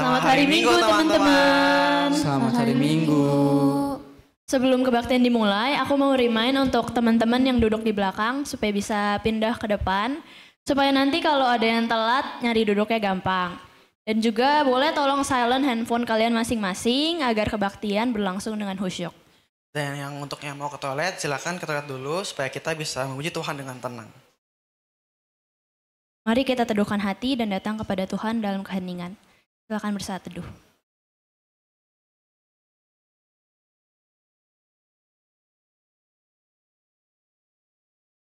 Selamat hari Minggu teman-teman. Selamat hari Minggu. Sebelum kebaktian dimulai, aku mau remind untuk teman-teman yang duduk di belakang supaya bisa pindah ke depan. Supaya nanti kalau ada yang telat, nyari duduknya gampang. Dan juga boleh tolong silent handphone kalian masing-masing agar kebaktian berlangsung dengan khusyuk. Dan yang untuk yang mau ke toilet, silakan ke toilet dulu supaya kita bisa memuji Tuhan dengan tenang. Mari kita teduhkan hati dan datang kepada Tuhan dalam keheningan. Silakan bersaat teduh.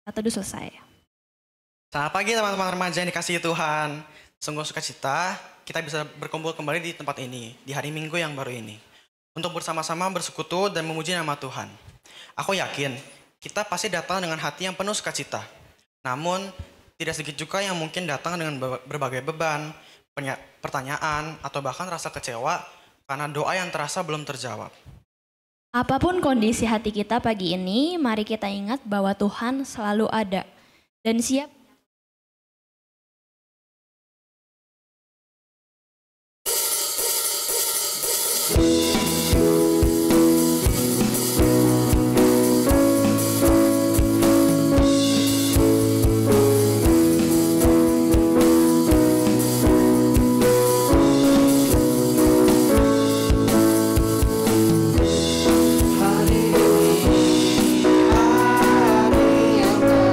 Saat teduh selesai. Selamat pagi teman-teman remaja yang dikasihi Tuhan. Sungguh sukacita kita bisa berkumpul kembali di tempat ini, di hari Minggu yang baru ini. Untuk bersama-sama bersekutu dan memuji nama Tuhan. Aku yakin kita pasti datang dengan hati yang penuh sukacita. Namun tidak sedikit juga yang mungkin datang dengan berbagai beban, pertanyaan, atau bahkan rasa kecewa karena doa yang terasa belum terjawab. Apapun kondisi hati kita pagi ini, mari kita ingat bahwa Tuhan selalu ada dan siap. Hari yang telah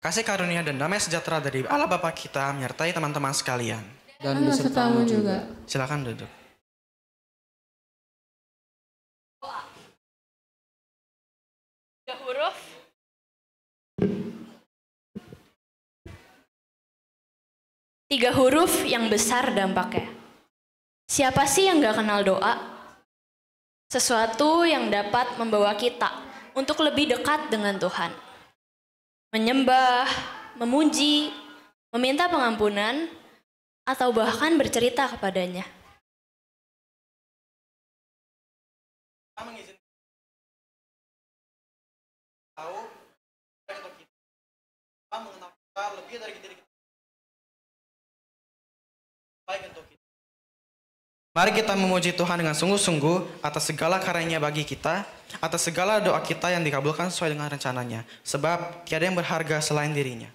Kasih karunia dan damai sejahtera dari Allah Bapa kita menyertai teman-teman sekalian. Dan besertamu juga. Silakan duduk. Tiga huruf yang besar dampaknya. Siapa sih yang gak kenal doa? Sesuatu yang dapat membawa kita untuk lebih dekat dengan Tuhan. Menyembah, memuji, meminta pengampunan, atau bahkan bercerita kepadanya. Mengenal kita lebih dari diri kita. Baik untuk kita. Mari kita memuji Tuhan dengan sungguh-sungguh atas segala karunia bagi kita, atas segala doa kita yang dikabulkan sesuai dengan rencananya, sebab tiada yang berharga selain dirinya.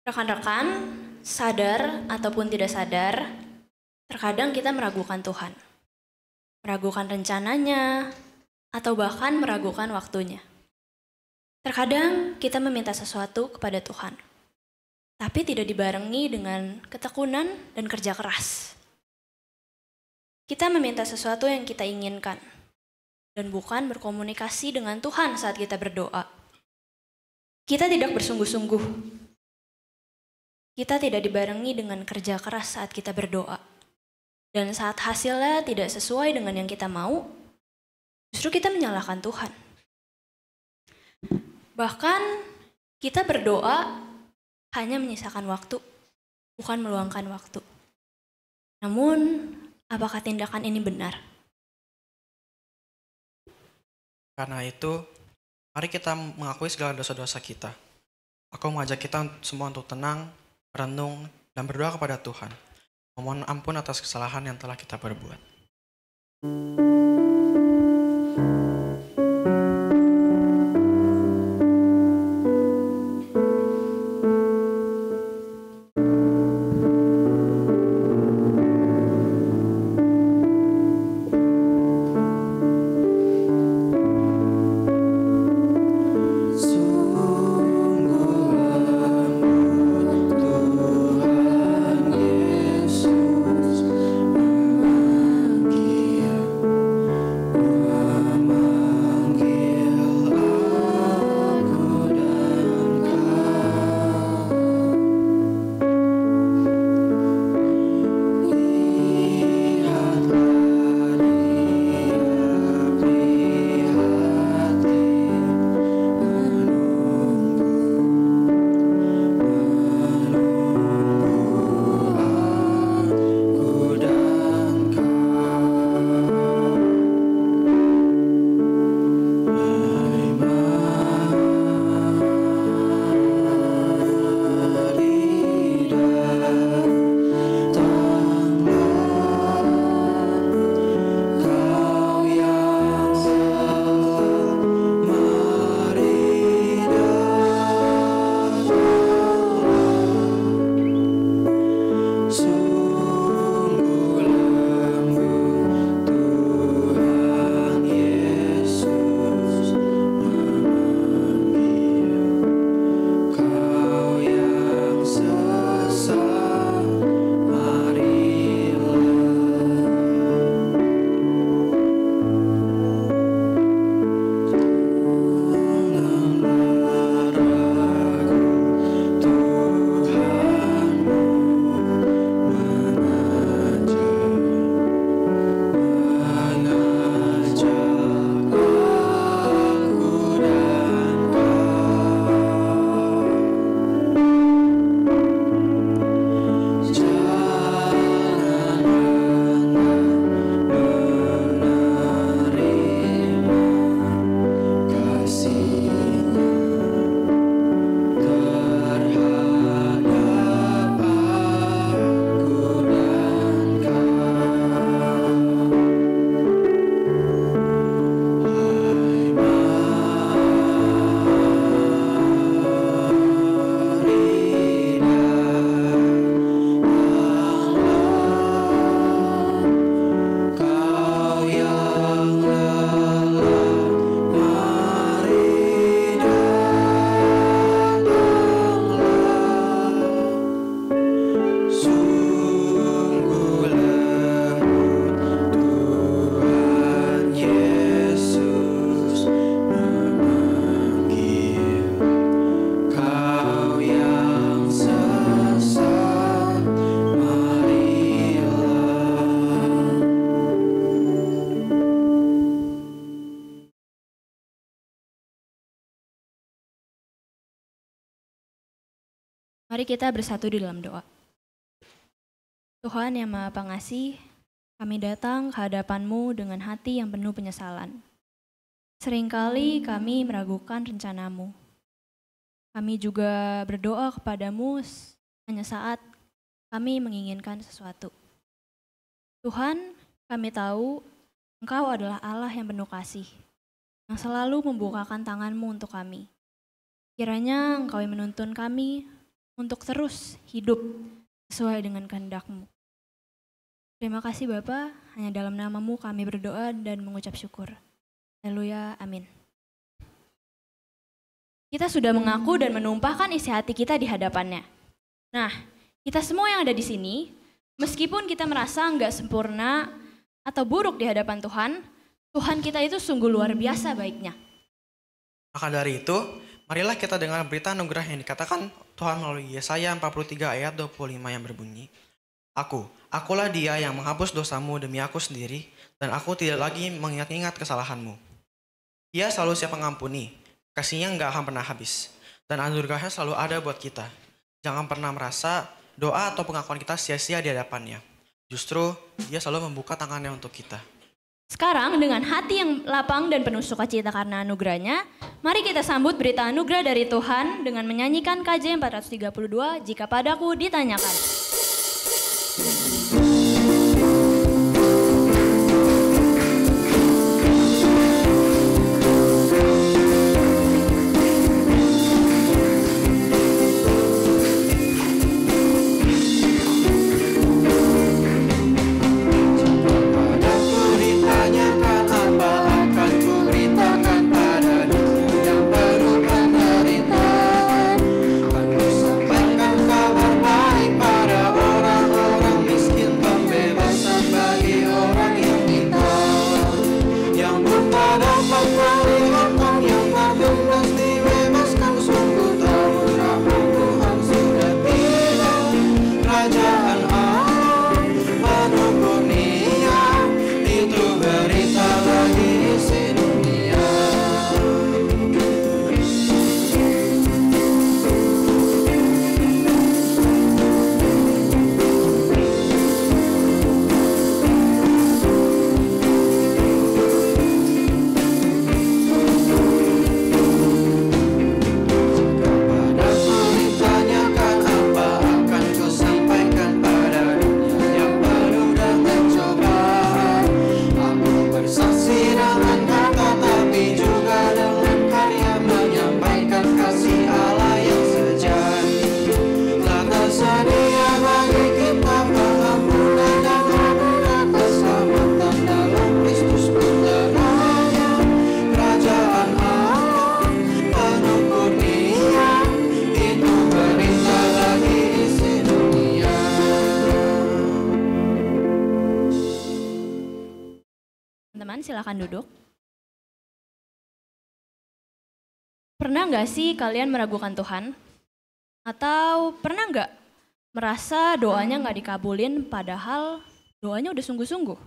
Rekan-rekan, sadar ataupun tidak sadar, terkadang kita meragukan Tuhan. Meragukan rencananya, atau bahkan meragukan waktunya. Terkadang kita meminta sesuatu kepada Tuhan, tapi tidak dibarengi dengan ketekunan dan kerja keras. Kita meminta sesuatu yang kita inginkan, dan bukan berkomunikasi dengan Tuhan saat kita berdoa. Kita tidak bersungguh-sungguh. Kita tidak dibarengi dengan kerja keras saat kita berdoa. Dan saat hasilnya tidak sesuai dengan yang kita mau, justru kita menyalahkan Tuhan. Bahkan kita berdoa hanya menyisakan waktu, bukan meluangkan waktu. Namun, apakah tindakan ini benar? Karena itu, mari kita mengakui segala dosa-dosa kita. Aku mengajak kita semua untuk tenang, merenung, dan berdoa kepada Tuhan. Memohon ampun atas kesalahan yang telah kita perbuat. Mari kita bersatu di dalam doa. Tuhan yang Maha Pengasih, kami datang ke hadapan-Mu dengan hati yang penuh penyesalan. Seringkali kami meragukan rencana-Mu. Kami juga berdoa kepadamu hanya saat kami menginginkan sesuatu. Tuhan, kami tahu Engkau adalah Allah yang penuh kasih, yang selalu membukakan tangan-Mu untuk kami. Kiranya Engkau yang menuntun kami untuk terus hidup sesuai dengan kehendak-Mu. Terima kasih Bapa, hanya dalam nama-Mu kami berdoa dan mengucap syukur. Haleluya, amin. Kita sudah mengaku dan menumpahkan isi hati kita di hadapannya. Nah, kita semua yang ada di sini, meskipun kita merasa nggak sempurna atau buruk di hadapan Tuhan, Tuhan kita itu sungguh luar biasa baiknya. Maka dari itu, marilah kita dengar berita anugerah yang dikatakan Tuhan melalui Yesaya 43 ayat 25 yang berbunyi, Akulah dia yang menghapus dosamu demi aku sendiri, dan aku tidak lagi mengingat-ingat kesalahanmu. Ia selalu siap mengampuni, kasihnya nggak akan pernah habis, dan anugerahnya selalu ada buat kita. Jangan pernah merasa doa atau pengakuan kita sia-sia di hadapannya. Justru dia selalu membuka tangannya untuk kita. Sekarang dengan hati yang lapang dan penuh sukacita karena anugerahnya, mari kita sambut berita anugerah dari Tuhan dengan menyanyikan KJ 432, Jika Padaku Ditanyakan. Teman-teman silakan duduk. Pernah nggak sih kalian meragukan Tuhan? Atau pernah nggak merasa doanya nggak dikabulin padahal doanya udah sungguh-sungguh?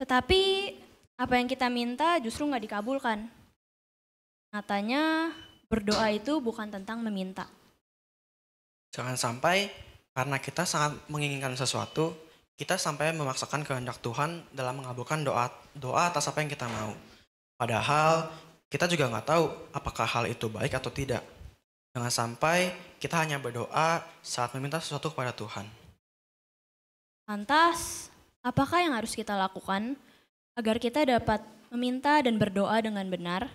Tetapi apa yang kita minta justru nggak dikabulkan. Nyatanya berdoa itu bukan tentang meminta. Jangan sampai karena kita sangat menginginkan sesuatu, kita sampai memaksakan kehendak Tuhan dalam mengabulkan doa atas apa yang kita mau. Padahal kita juga nggak tahu apakah hal itu baik atau tidak. Jangan sampai kita hanya berdoa saat meminta sesuatu kepada Tuhan. Lantas, apakah yang harus kita lakukan agar kita dapat meminta dan berdoa dengan benar?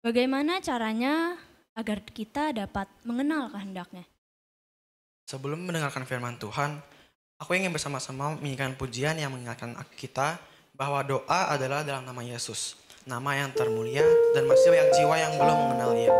Bagaimana caranya agar kita dapat mengenal kehendaknya? Sebelum mendengarkan firman Tuhan, aku ingin bersama-sama menyanyikan pujian yang mengingatkan kita bahwa doa adalah dalam nama Yesus, nama yang termulia dan masih banyak jiwa yang belum mengenal Dia.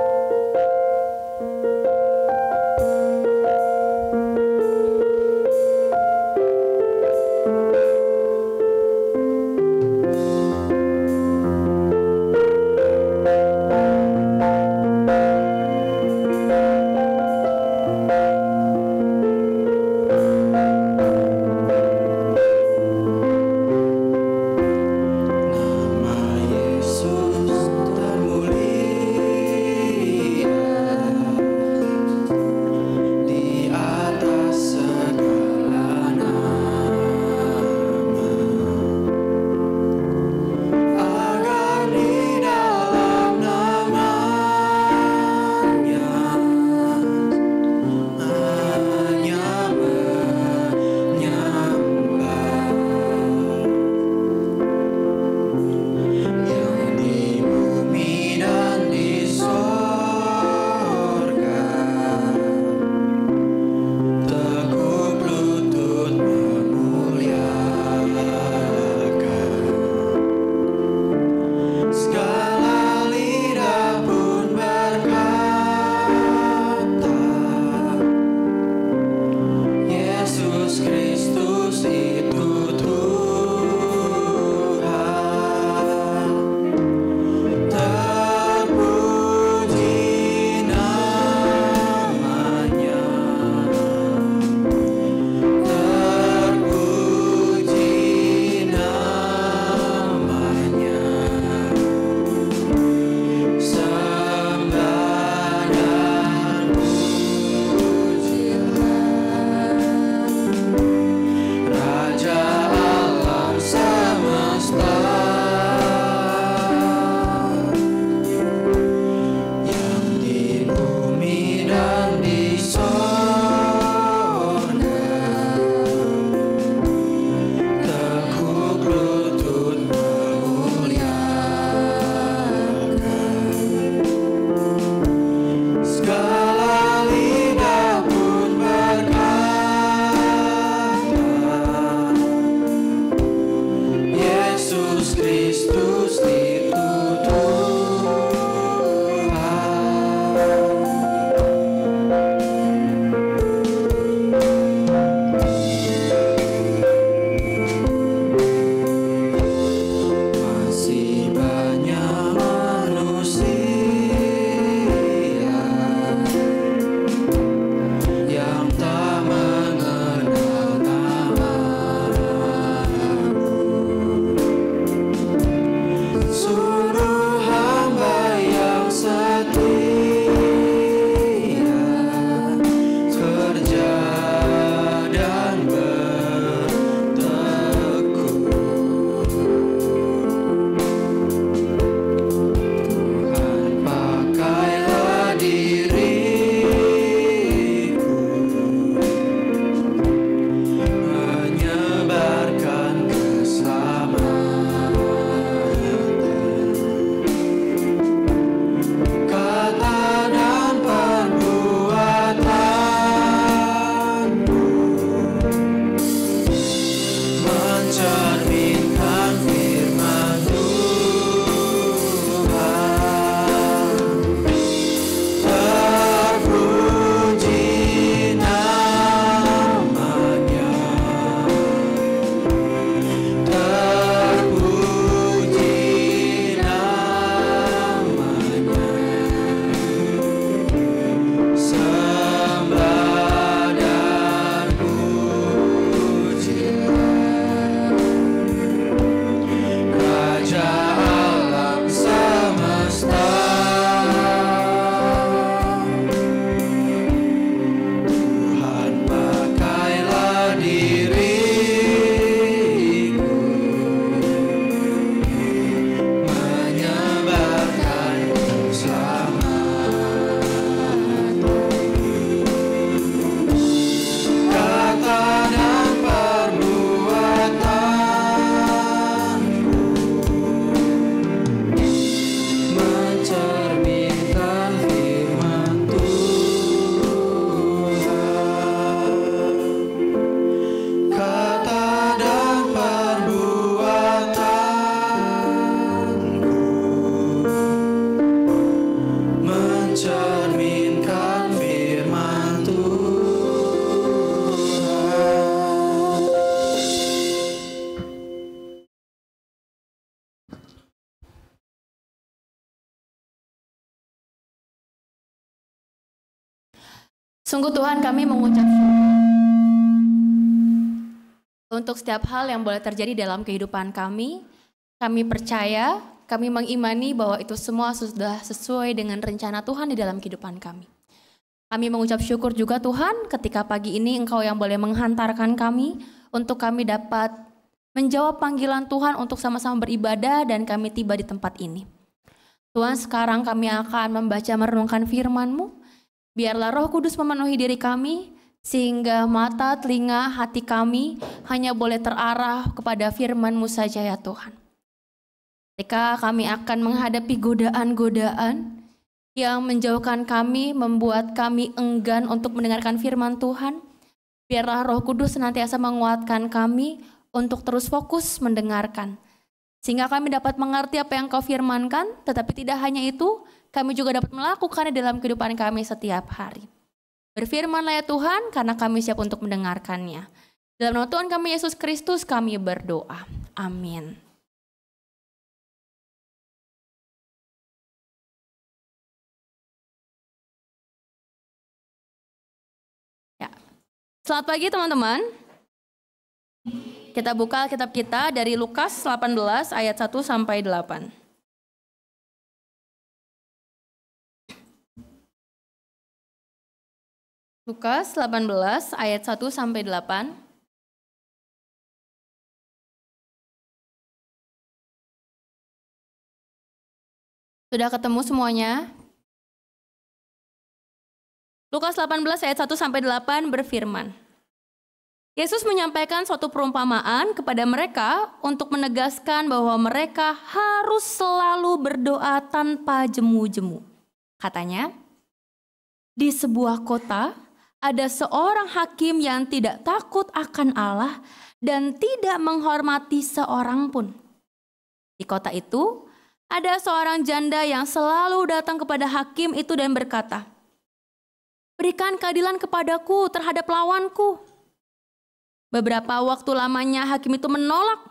Sungguh Tuhan, kami mengucap syukur untuk setiap hal yang boleh terjadi dalam kehidupan kami. Kami percaya, kami mengimani bahwa itu semua sudah sesuai dengan rencana Tuhan di dalam kehidupan kami. Kami mengucap syukur juga Tuhan ketika pagi ini Engkau yang boleh menghantarkan kami untuk kami dapat menjawab panggilan Tuhan untuk sama-sama beribadah dan kami tiba di tempat ini. Tuhan, sekarang kami akan membaca merenungkan firman-Mu. Biarlah Roh Kudus memenuhi diri kami, sehingga mata, telinga, hati kami hanya boleh terarah kepada firman-Mu saja ya Tuhan. Ketika kami akan menghadapi godaan-godaan yang menjauhkan kami, membuat kami enggan untuk mendengarkan firman Tuhan, biarlah Roh Kudus senantiasa menguatkan kami untuk terus fokus mendengarkan. Sehingga kami dapat mengerti apa yang Kau firmankan, tetapi tidak hanya itu, kami juga dapat melakukannya dalam kehidupan kami setiap hari. Berfirmanlah ya Tuhan, karena kami siap untuk mendengarkannya. Dalam nama Tuhan kami Yesus Kristus kami berdoa. Amin. Ya. Selamat pagi teman-teman. Kita buka kitab kita dari Lukas 18 ayat 1 sampai 8. Lukas 18 ayat 1 sampai 8. Sudah ketemu semuanya? Lukas 18 ayat 1 sampai 8 berfirman. Yesus menyampaikan suatu perumpamaan kepada mereka untuk menegaskan bahwa mereka harus selalu berdoa tanpa jemu-jemu. Katanya, di sebuah kota ada seorang hakim yang tidak takut akan Allah dan tidak menghormati seorang pun. Di kota itu ada seorang janda yang selalu datang kepada hakim itu dan berkata, "Berikan keadilan kepadaku terhadap lawanku." Beberapa waktu lamanya hakim itu menolak,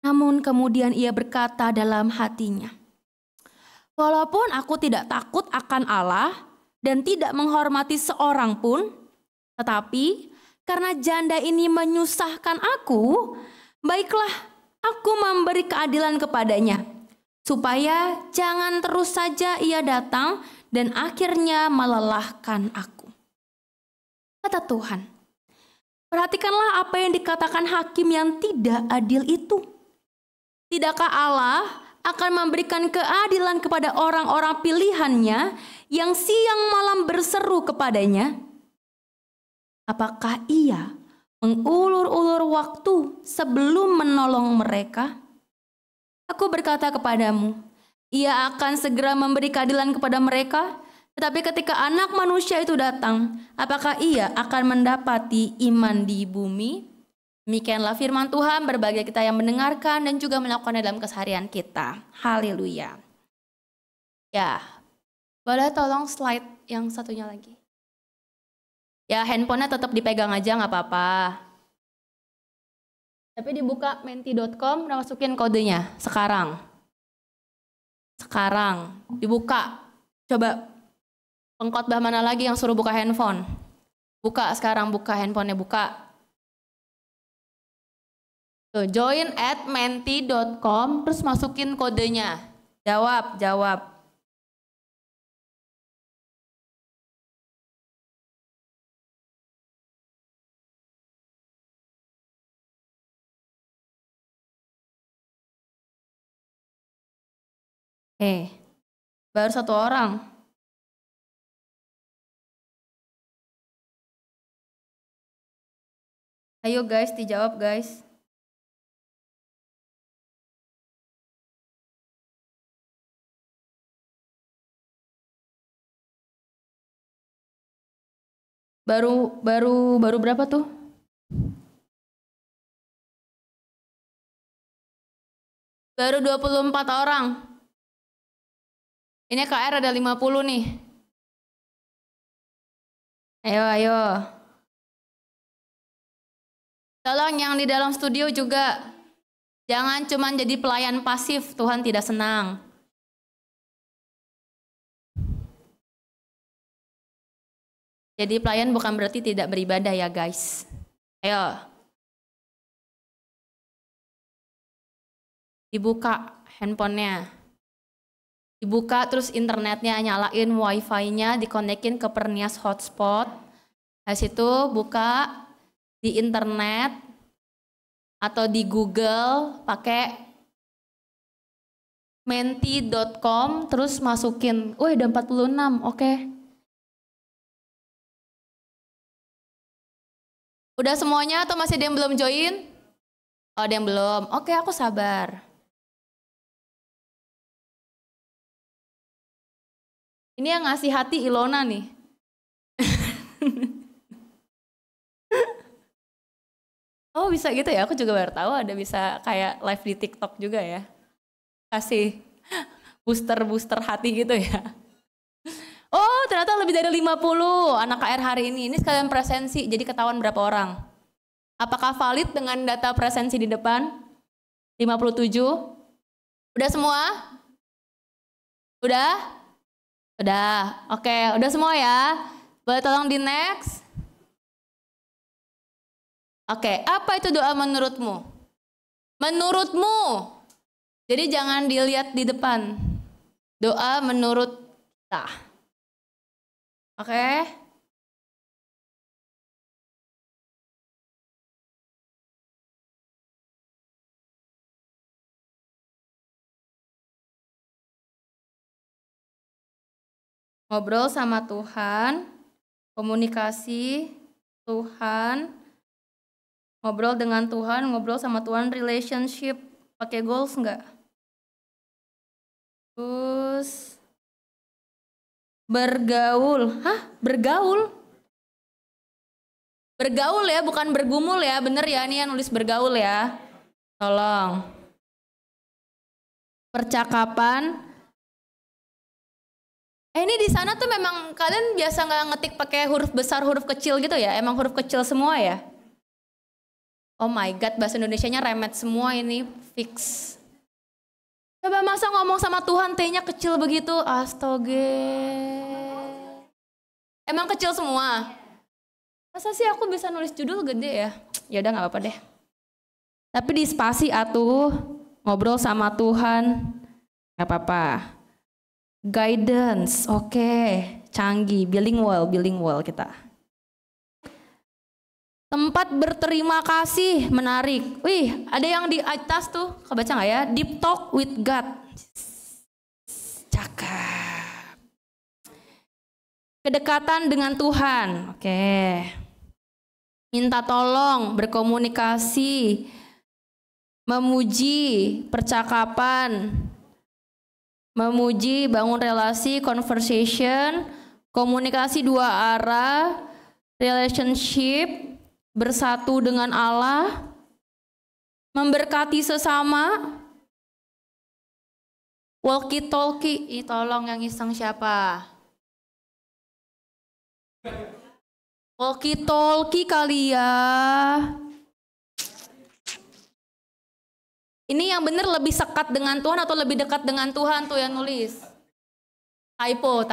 namun kemudian ia berkata dalam hatinya, "Walaupun aku tidak takut akan Allah dan tidak menghormati seorang pun, tetapi karena janda ini menyusahkan aku, baiklah aku memberi keadilan kepadanya, supaya jangan terus saja ia datang dan akhirnya melelahkan aku." Kata Tuhan. Perhatikanlah apa yang dikatakan hakim yang tidak adil itu. Tidakkah Allah akan memberikan keadilan kepada orang-orang pilihannya yang siang malam berseru kepadanya? Apakah ia mengulur-ulur waktu sebelum menolong mereka? Aku berkata kepadamu, ia akan segera memberi keadilan kepada mereka. Tetapi ketika anak manusia itu datang, apakah ia akan mendapati iman di bumi? Demikianlah firman Tuhan, berbahagia kita yang mendengarkan dan juga melakukannya dalam keseharian kita. Haleluya. Ya, boleh tolong slide yang satunya lagi. Ya, handphonenya tetap dipegang aja nggak apa-apa. Tapi dibuka menti.com, masukin kodenya sekarang. Sekarang, dibuka. Coba. Pengkhotbah mana lagi yang suruh buka handphone? Buka sekarang, buka handphonenya, buka. Tuh, join at menti.com, terus masukin kodenya. Jawab. Baru satu orang. Ayo guys, dijawab guys. Baru berapa tuh? Baru 24 orang. Ini KR ada 50 nih. Ayo. Tolong yang di dalam studio juga, jangan cuma jadi pelayan pasif, Tuhan tidak senang. Jadi pelayan bukan berarti tidak beribadah ya guys. Ayo. Dibuka handphonenya. Dibuka terus internetnya, nyalain wifi-nya, dikonekin ke Pernias hotspot. Habis itu buka di internet atau di Google pakai menti.com terus masukin. Udah 46, oke. Udah semuanya atau masih ada yang belum join? Oh, ada yang belum. Oke, aku sabar. Ini yang ngasih hati Ilona nih. Oh, bisa gitu ya? Aku juga baru tahu ada bisa kayak live di TikTok juga ya. Kasih booster hati gitu ya. Oh, ternyata lebih dari 50 anak KR hari ini. Ini sekalian presensi, jadi ketahuan berapa orang. Apakah valid dengan data presensi di depan? 57. Udah semua? Udah? Udah. Oke, udah semua ya. Boleh tolong di next? Oke, apa itu doa menurutmu? Menurutmu. Jadi jangan dilihat di depan. Doa menurut kita. Oke. Ngobrol sama Tuhan, komunikasi Tuhan, ngobrol dengan Tuhan, ngobrol sama Tuhan, relationship, pakai goals enggak? Terus bergaul. Hah? Bergaul? Bergaul ya, bukan bergumul ya. Bener ya, nih yang nulis bergaul ya. Tolong. Percakapan. Ini di sana tuh memang kalian biasa nggak ngetik pakai huruf besar, huruf kecil gitu ya? Emang huruf kecil semua ya? Oh my God, bahasa Indonesianya remet semua ini, fix. Coba masa ngomong sama Tuhan T-nya kecil begitu? Astaga. Emang kecil semua? Masa sih aku bisa nulis judul gede ya? Ya udah nggak apa-apa deh. Tapi di spasi atuh, ngobrol sama Tuhan, nggak apa-apa. Guidance, oke, canggih, bilingual kita. Tempat berterima kasih, menarik. Wih, ada yang di atas tuh, kebaca nggak ya? Deep talk with God. Cakep. Kedekatan dengan Tuhan, oke. Minta tolong, berkomunikasi, memuji, percakapan, memuji, bangun relasi, conversation, komunikasi dua arah, relationship, bersatu dengan Allah, memberkati sesama, walkie talkie. Tolong yang iseng siapa? Walkie talkie kali ya. Ini yang benar lebih sekat dengan Tuhan atau lebih dekat dengan Tuhan tuh yang nulis? Typo.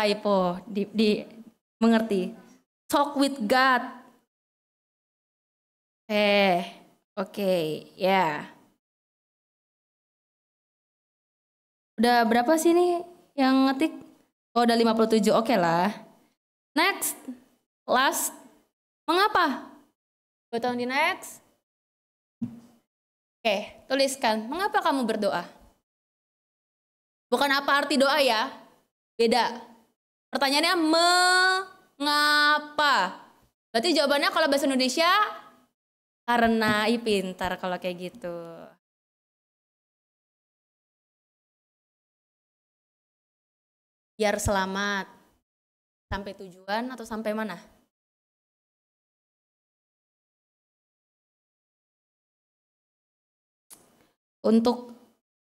Mengerti. Talk with God. Oke, ya. Udah berapa sih nih yang ngetik? Oh, udah 57, oke lah. Next, last. Mengapa? Gue tahu di next. Oke, tuliskan. Mengapa kamu berdoa? Bukan apa arti doa ya. Beda. Pertanyaannya mengapa? Berarti jawabannya kalau bahasa Indonesia, karena. Pintar kalau kayak gitu. Biar selamat. Sampai tujuan atau sampai mana? Untuk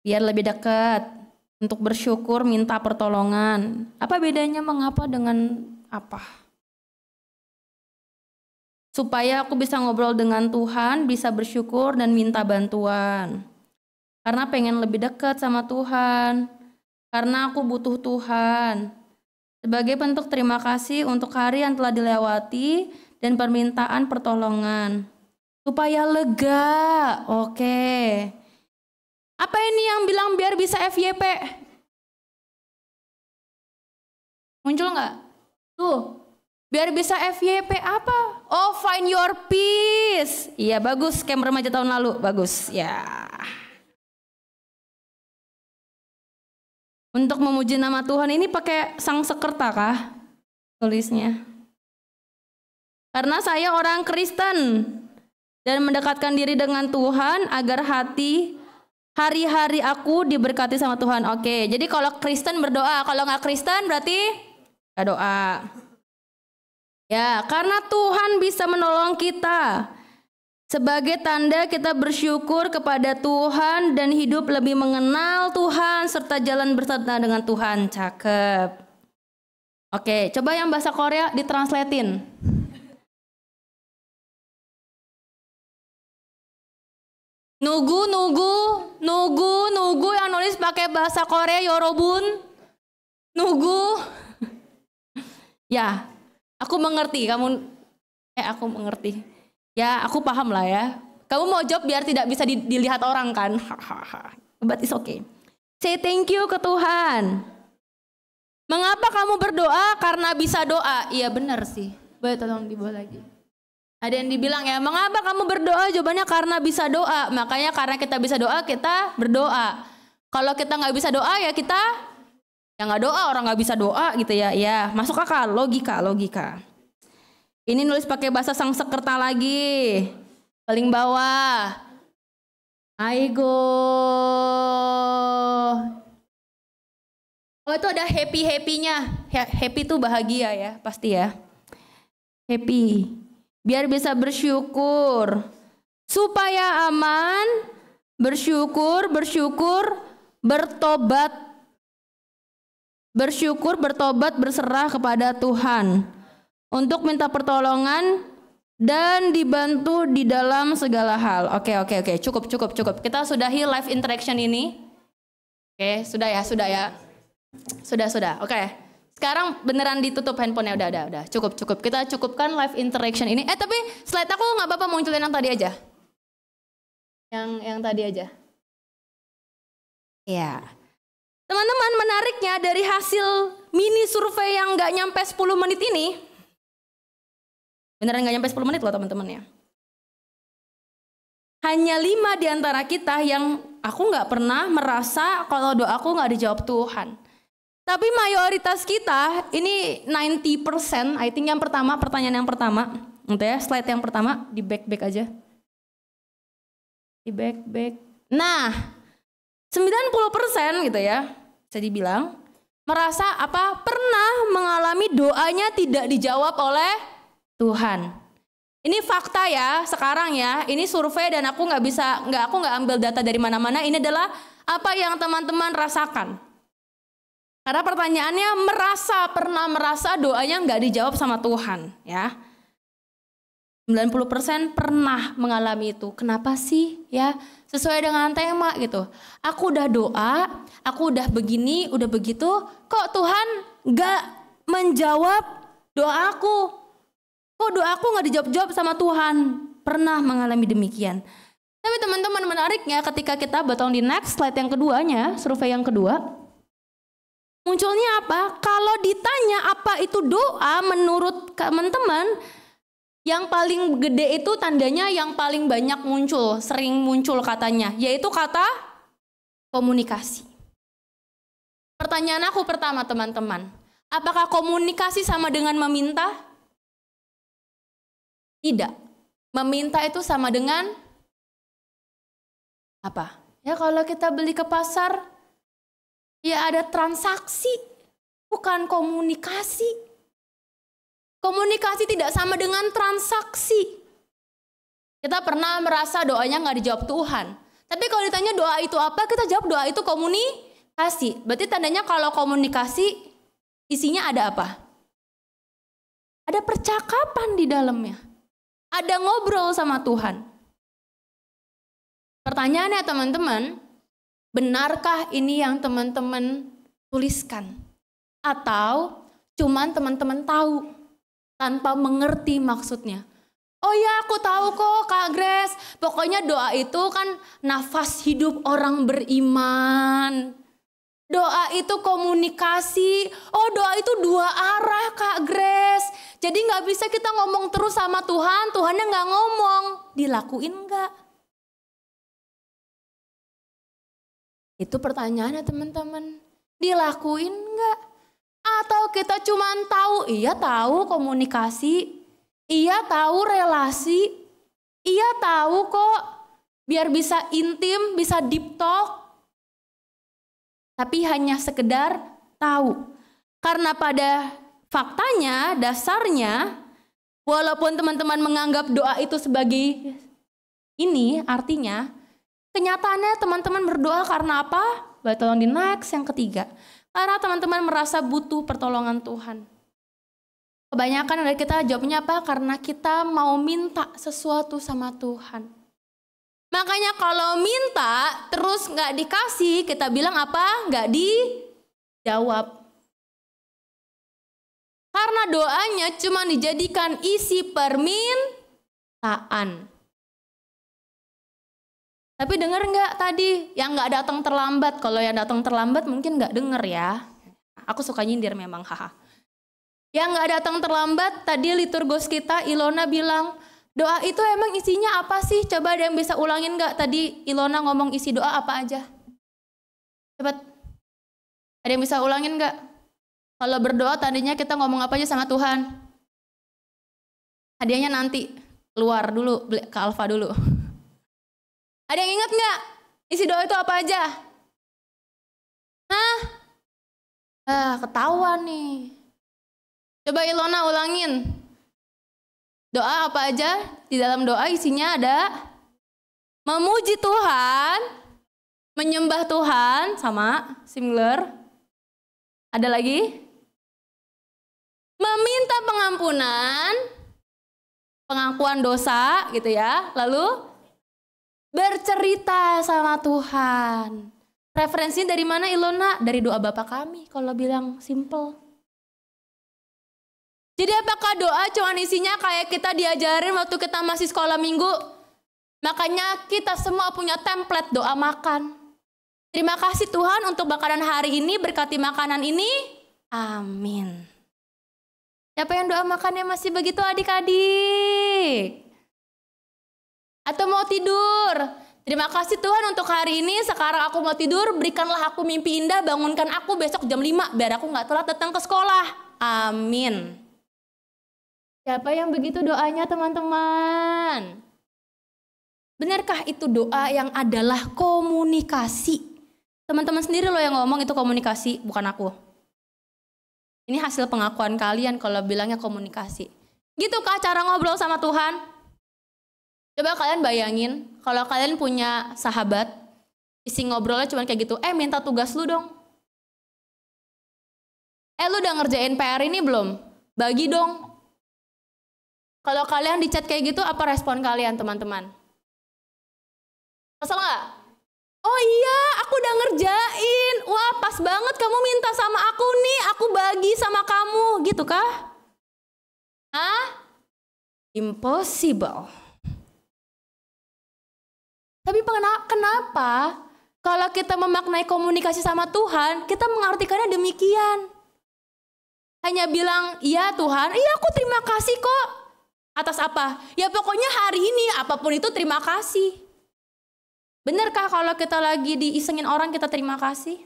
biar lebih dekat, untuk bersyukur, minta pertolongan. Apa bedanya mengapa dengan apa? Supaya aku bisa ngobrol dengan Tuhan, bisa bersyukur dan minta bantuan. Karena pengen lebih dekat sama Tuhan. Karena aku butuh Tuhan. sebagai bentuk terima kasih untuk hari yang telah dilewati dan permintaan pertolongan. Supaya lega. Oke. Apa ini yang bilang biar bisa FYP? Muncul nggak? Tuh. Biar bisa FYP apa? Oh, find your peace. Iya, bagus. Camp remaja tahun lalu. Bagus. Ya. Untuk memuji nama Tuhan ini pakai sang sekerta kah? Tulisnya. Karena saya orang Kristen dan mendekatkan diri dengan Tuhan agar hari-hari aku diberkati sama Tuhan. Oke, jadi kalau Kristen berdoa, kalau nggak Kristen berarti nggak doa. Ya, karena Tuhan bisa menolong kita. Sebagai tanda kita bersyukur kepada Tuhan dan hidup lebih mengenal Tuhan serta jalan bersama dengan Tuhan. Cakep. Oke, coba yang bahasa Korea ditranslatein. Nugu yang nulis pakai bahasa Korea yorobun. Nugu. Ya, aku mengerti aku mengerti. Ya, aku paham lah ya. Kamu mau jawab biar tidak bisa dilihat orang kan? But it's okay. Say thank you ke Tuhan. Mengapa kamu berdoa? Karena bisa doa. Iya benar sih. Boleh tolong dibawa lagi. Ada yang dibilang ya, mengapa kamu berdoa? Jawabannya karena bisa doa. Makanya karena kita bisa doa, kita berdoa. Kalau kita nggak bisa doa ya kita ya nggak doa, orang nggak bisa doa gitu ya. Ya masuk akal, logika. Ini nulis pakai bahasa Sanskerta lagi. Paling bawah. Aigo. Oh itu ada happy-happynya. Happy itu bahagia ya, pasti ya. Happy. Biar bisa bersyukur. Supaya aman. Bersyukur, bertobat. Bersyukur, bertobat, berserah kepada Tuhan. Untuk minta pertolongan dan dibantu di dalam segala hal. Oke. Cukup. Kita sudahi live interaction ini. Oke, sudah ya. Sudah. Oke. Sekarang beneran ditutup handphonenya. Udah. Cukup. Kita cukupkan live interaction ini. Tapi slide aku nggak apa-apa munculin yang tadi aja. Yang tadi aja. Ya. Teman-teman, menariknya dari hasil mini survei yang nggak nyampe 10 menit ini. Beneran gak nyampe 10 menit loh teman-teman ya. Hanya 5 di antara kita yang aku gak pernah merasa kalau doaku gak dijawab Tuhan. Tapi mayoritas kita, ini 90%, I think pertanyaan yang pertama. Nanti ya, slide yang pertama, di back aja. Di back. Nah, 90% gitu ya, bisa dibilang, merasa pernah mengalami doanya tidak dijawab oleh Tuhan. Ini fakta ya sekarang ya. Ini survei dan aku nggak ambil data dari mana-mana. Ini adalah apa yang teman-teman rasakan. Karena pertanyaannya pernah merasa doanya nggak dijawab sama Tuhan ya. 90% pernah mengalami itu. Kenapa sih ya? Sesuai dengan tema gitu. Aku udah doa, aku udah begini, udah begitu. Kok Tuhan nggak menjawab doaku? Kok doaku gak dijawab-jawab sama Tuhan? Pernah mengalami demikian. Tapi teman-teman menariknya ketika kita batong di next slide yang keduanya, survei yang kedua. Munculnya apa? Kalau ditanya apa itu doa menurut teman-teman, yang paling gede itu tandanya yang paling banyak muncul, sering muncul katanya, yaitu kata komunikasi. Pertanyaan aku pertama teman-teman, apakah komunikasi sama dengan meminta? Tidak. Meminta itu sama dengan apa? Ya kalau kita beli ke pasar, ya ada transaksi, bukan komunikasi. Komunikasi tidak sama dengan transaksi. Kita pernah merasa doanya nggak dijawab Tuhan. Tapi kalau ditanya doa itu apa, kita jawab doa itu komunikasi. Berarti tandanya kalau komunikasi, isinya ada apa? Ada percakapan di dalamnya. Ada ngobrol sama Tuhan. Pertanyaannya teman-teman, benarkah ini yang teman-teman tuliskan? Atau cuman teman-teman tahu tanpa mengerti maksudnya. Oh ya, aku tahu kok Kak Grace. Pokoknya doa itu kan nafas hidup orang beriman. Doa itu komunikasi. Oh, doa itu dua arah Kak Grace. Jadi gak bisa kita ngomong terus sama Tuhan, Tuhannya gak ngomong. Dilakuin gak? Itu pertanyaannya teman-teman. Dilakuin gak? Atau kita cuma tahu, iya tahu komunikasi. Iya tahu relasi, iya tahu kok biar bisa intim, bisa deep talk. Tapi hanya sekedar tahu. Karena pada faktanya, dasarnya, walaupun teman-teman menganggap doa itu sebagai ini artinya, kenyataannya teman-teman berdoa karena apa? Tolong di next yang ketiga. Karena teman-teman merasa butuh pertolongan Tuhan. Kebanyakan dari kita jawabnya apa? Karena kita mau minta sesuatu sama Tuhan. Makanya kalau minta terus nggak dikasih, kita bilang apa? Nggak dijawab. Karena doanya cuma dijadikan isi permintaan. Tapi dengar nggak tadi yang nggak datang terlambat? Kalau yang datang terlambat mungkin nggak denger ya. Aku suka nyindir memang, haha. Yang gak datang terlambat, tadi liturgos kita Ilona bilang, doa itu emang isinya apa sih? Coba ada yang bisa ulangin gak? Tadi Ilona ngomong isi doa apa aja? Coba, ada yang bisa ulangin gak? Kalau berdoa tadinya kita ngomong apa aja sama Tuhan? Hadiahnya nanti, keluar dulu, ke Alfa dulu. Ada yang ingat gak? Isi doa itu apa aja? Hah? Ketahuan nih. Coba Ilona ulangin. Doa apa aja? Di dalam doa isinya ada memuji Tuhan, menyembah Tuhan, sama singular. Ada lagi? Meminta pengampunan, pengakuan dosa gitu ya. Lalu bercerita sama Tuhan. Referensinya dari mana Ilona? Dari doa Bapa kami kalau bilang simple. Jadi apakah doa cuma isinya kayak kita diajarin waktu kita masih sekolah minggu? Makanya kita semua punya template doa makan. Terima kasih Tuhan untuk makanan hari ini, berkati makanan ini. Amin. Siapa yang doa makannya masih begitu adik-adik? Atau mau tidur? Terima kasih Tuhan untuk hari ini, sekarang aku mau tidur, berikanlah aku mimpi indah, bangunkan aku besok jam 5 biar aku gak telat datang ke sekolah. Amin. Siapa yang begitu doanya teman-teman? Benarkah itu doa yang adalah komunikasi? Teman-teman sendiri loh yang ngomong itu komunikasi, bukan aku. Ini hasil pengakuan kalian kalau bilangnya komunikasi. Gitukah cara ngobrol sama Tuhan? Coba kalian bayangin, kalau kalian punya sahabat, isi ngobrolnya cuma kayak gitu, minta tugas lu dong. Lu udah ngerjain PR ini belum? Bagi dong. Kalau kalian di chat kayak gitu, apa respon kalian teman-teman? Kesel nggak? Oh iya, aku udah ngerjain. Wah, pas banget kamu minta sama aku nih, aku bagi sama kamu, gitu kah? Hah? Impossible. Tapi kenapa? Kalau kita memaknai komunikasi sama Tuhan, kita mengartikannya demikian. Hanya bilang, iya Tuhan, iya aku terima kasih kok. Atas apa? Ya pokoknya hari ini apapun itu terima kasih. Benarkah kalau kita lagi diisengin orang kita terima kasih?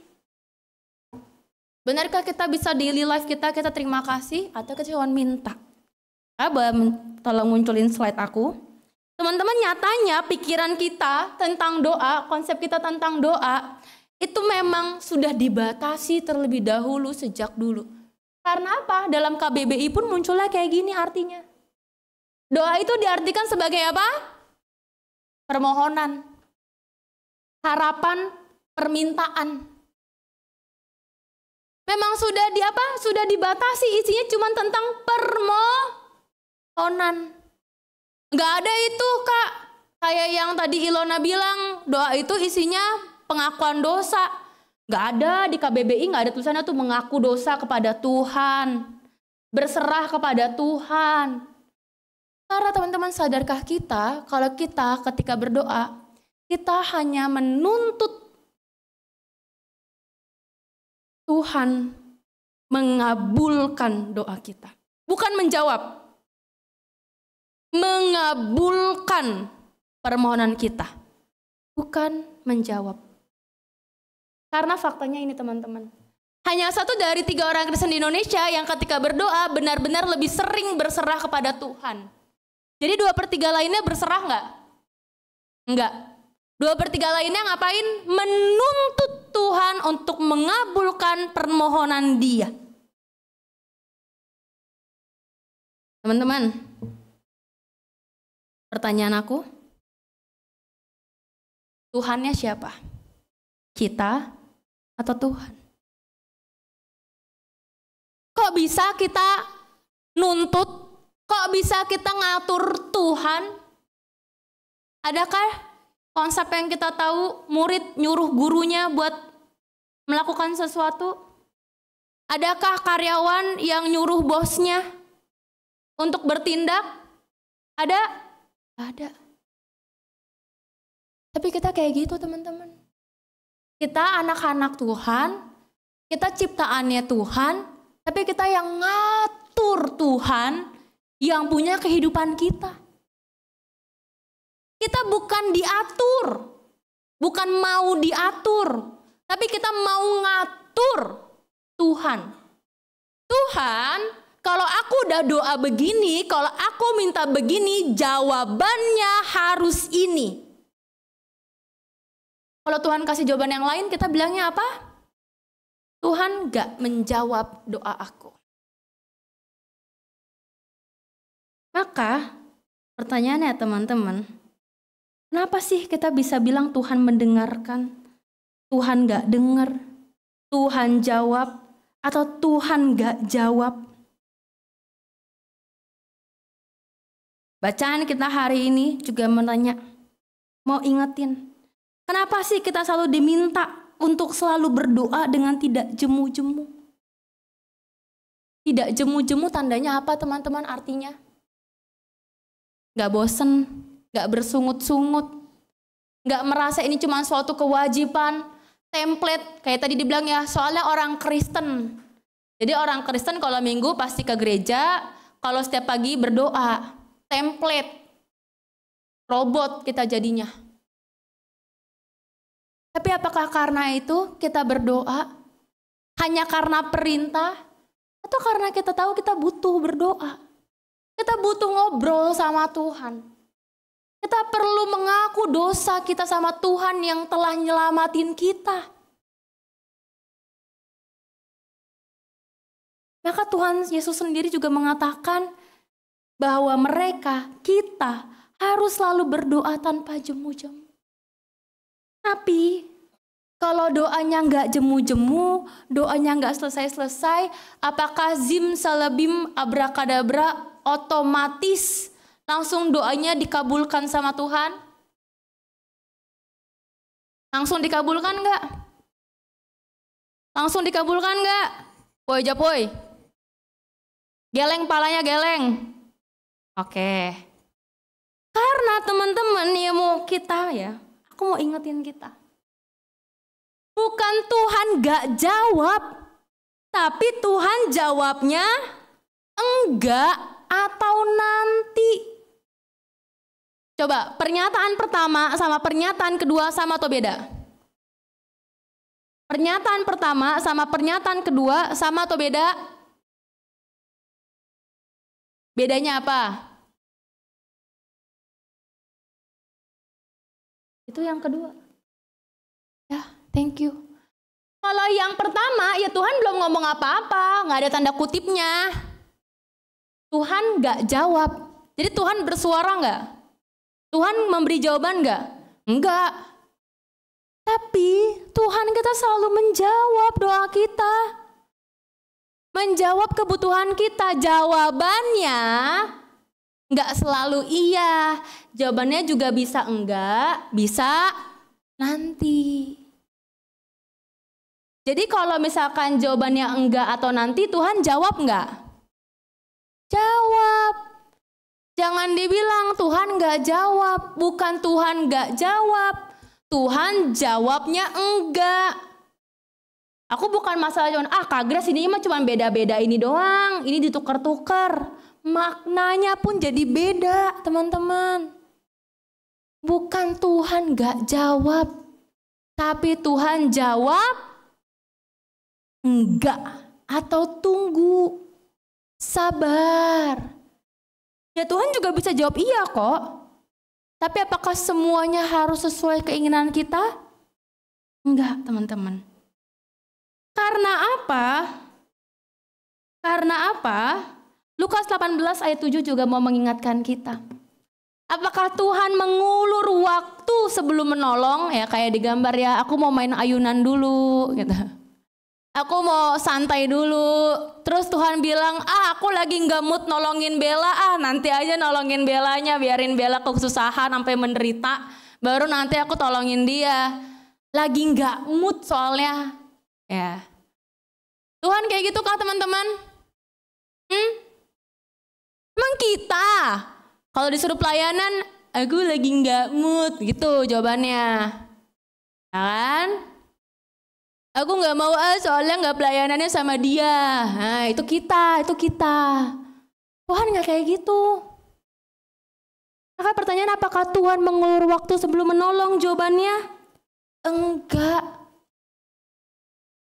Benarkah kita bisa daily life kita terima kasih? Atau kita cuma minta? Tolong munculin slide aku. Teman-teman, nyatanya pikiran kita tentang doa, konsep kita tentang doa, itu memang sudah dibatasi terlebih dahulu sejak dulu. Karena apa? Dalam KBBI pun munculnya kayak gini artinya. Doa itu diartikan sebagai apa? Permohonan, harapan, permintaan. Memang sudah sudah dibatasi, isinya cuma tentang permohonan. Nggak ada itu Kak, kayak yang tadi Ilona bilang, doa itu isinya pengakuan dosa. Nggak ada di KBBI, nggak ada tulisannya tuh mengaku dosa kepada Tuhan. berserah kepada Tuhan. Karena teman-teman, sadarkah kita kalau kita ketika berdoa, kita hanya menuntut Tuhan mengabulkan doa kita. Bukan menjawab. Mengabulkan permohonan kita. Bukan menjawab. Karena faktanya ini teman-teman. Hanya 1 dari 3 orang Kristen di Indonesia yang ketika berdoa benar-benar lebih sering berserah kepada Tuhan. Jadi 2/3 lainnya berserah nggak? Enggak. 2/3 lainnya ngapain? Menuntut Tuhan untuk mengabulkan permohonan dia. Teman-teman, pertanyaan aku, Tuhannya siapa? Kita atau Tuhan? Kok bisa kita nuntut? Kok bisa kita ngatur Tuhan? Adakah konsep yang kita tahu murid nyuruh gurunya buat melakukan sesuatu? Adakah karyawan yang nyuruh bosnya untuk bertindak? Ada? Ada. Tapi kita kayak gitu teman-teman. Kita anak-anak Tuhan, kita ciptaannya Tuhan, tapi kita yang ngatur Tuhan yang punya kehidupan kita. Kita bukan diatur, bukan mau diatur, tapi kita mau ngatur Tuhan. Tuhan, kalau aku udah doa begini, kalau aku minta begini, jawabannya harus ini. Kalau Tuhan kasih jawaban yang lain, kita bilangnya apa? Tuhan gak menjawab doa aku. Maka pertanyaannya teman-teman, kenapa sih kita bisa bilang Tuhan mendengarkan, Tuhan gak dengar, Tuhan jawab, atau Tuhan gak jawab? Bacaan kita hari ini juga menanya, mau ingetin, kenapa sih kita selalu diminta untuk selalu berdoa dengan tidak jemu-jemu? Tidak jemu-jemu tandanya apa teman-teman artinya? Gak bosen, gak bersungut-sungut, gak merasa ini cuma suatu kewajiban, template, kayak tadi dibilang ya, soalnya orang Kristen. Jadi orang Kristen kalau minggu pasti ke gereja, kalau setiap pagi berdoa, template, robot kita jadinya. Tapi apakah karena itu kita berdoa hanya karena perintah, atau karena kita tahu kita butuh berdoa? Kita butuh ngobrol sama Tuhan. Kita perlu mengaku dosa kita sama Tuhan yang telah nyelamatin kita. Maka Tuhan Yesus sendiri juga mengatakan bahwa kita harus selalu berdoa tanpa jemu-jemu. Tapi kalau doanya nggak jemu-jemu, doanya nggak selesai-selesai, apakah zim salabim abrakadabra otomatis langsung doanya dikabulkan sama Tuhan? Langsung dikabulkan nggak? Langsung dikabulkan nggak? Poi japoi. Geleng palanya geleng. Oke. Karena teman-teman ya mau kita ya, aku mau ingetin kita. Bukan Tuhan gak jawab, tapi Tuhan jawabnya enggak atau nanti. Coba pernyataan pertama sama pernyataan kedua sama atau beda? Pernyataan pertama sama pernyataan kedua sama atau beda? Bedanya apa? Itu yang kedua. Ya, thank you. Kalau yang pertama, ya Tuhan belum ngomong apa-apa, nggak ada tanda kutipnya. Tuhan nggak jawab. Jadi Tuhan bersuara nggak? Tuhan memberi jawaban nggak? Enggak. Tapi Tuhan kita selalu menjawab doa kita. Menjawab kebutuhan kita. Jawabannya nggak selalu iya. Jawabannya juga bisa enggak, bisa nanti. Jadi kalau misalkan jawabannya enggak atau nanti, Tuhan jawab enggak? Jawab. Jangan dibilang Tuhan gak jawab. Bukan Tuhan gak jawab. Tuhan jawabnya enggak. Aku bukan masalah cuman, Kak Grace ini mah cuma beda-beda ini doang. Ini ditukar-tukar. Maknanya pun jadi beda, teman-teman. Bukan Tuhan gak jawab. Tapi Tuhan jawab enggak atau tunggu. Sabar. Ya Tuhan juga bisa jawab iya kok. Tapi apakah semuanya harus sesuai keinginan kita? Enggak, teman-teman. Karena apa? Karena apa? Lukas 18 ayat 7 juga mau mengingatkan kita. Apakah Tuhan mengulur waktu sebelum menolong? Ya kayak di gambar ya, aku mau main ayunan dulu gitu. Aku mau santai dulu. Terus Tuhan bilang, aku lagi nggak mood nolongin Bella. Nanti aja nolongin Bellanya, biarin Bella kesusahan sampai menderita. Baru nanti aku tolongin dia. Lagi nggak mood soalnya. Ya. Tuhan kayak gitu kah teman-teman? Emang kita kalau disuruh pelayanan, aku lagi nggak mood gitu jawabannya. Ya kan? Aku nggak mau soalnya nggak pelayanannya sama dia. Nah itu kita. Tuhan nggak kayak gitu. Maka pertanyaan, apakah Tuhan mengulur waktu sebelum menolong? Jawabannya enggak.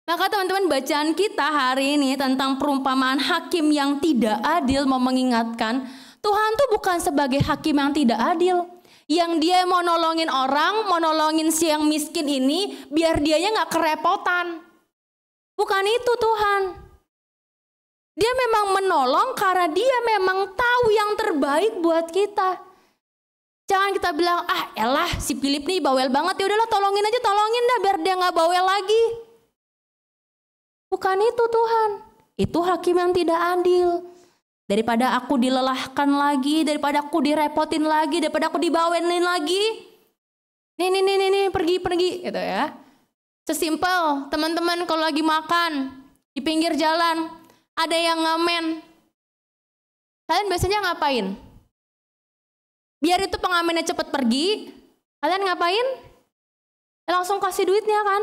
Maka teman-teman, bacaan kita hari ini tentang perumpamaan hakim yang tidak adil mau mengingatkan Tuhan tuh bukan sebagai hakim yang tidak adil, yang dia mau nolongin orang, mau nolongin si yang miskin ini biar dianya gak kerepotan. Bukan itu Tuhan. Dia memang menolong karena dia memang tahu yang terbaik buat kita. Jangan kita bilang, elah si Philip nih bawel banget, ya udahlah tolongin dah biar dia gak bawel lagi. Bukan itu Tuhan. Itu hakim yang tidak adil. Daripada aku dilelahkan lagi, daripada aku direpotin lagi, daripada aku dibawelin lagi. Nih, pergi gitu ya. Sesimpel, teman-teman kalau lagi makan di pinggir jalan, ada yang ngamen. Kalian biasanya ngapain? Biar itu pengamennya cepat pergi, kalian ngapain? Langsung kasih duitnya kan?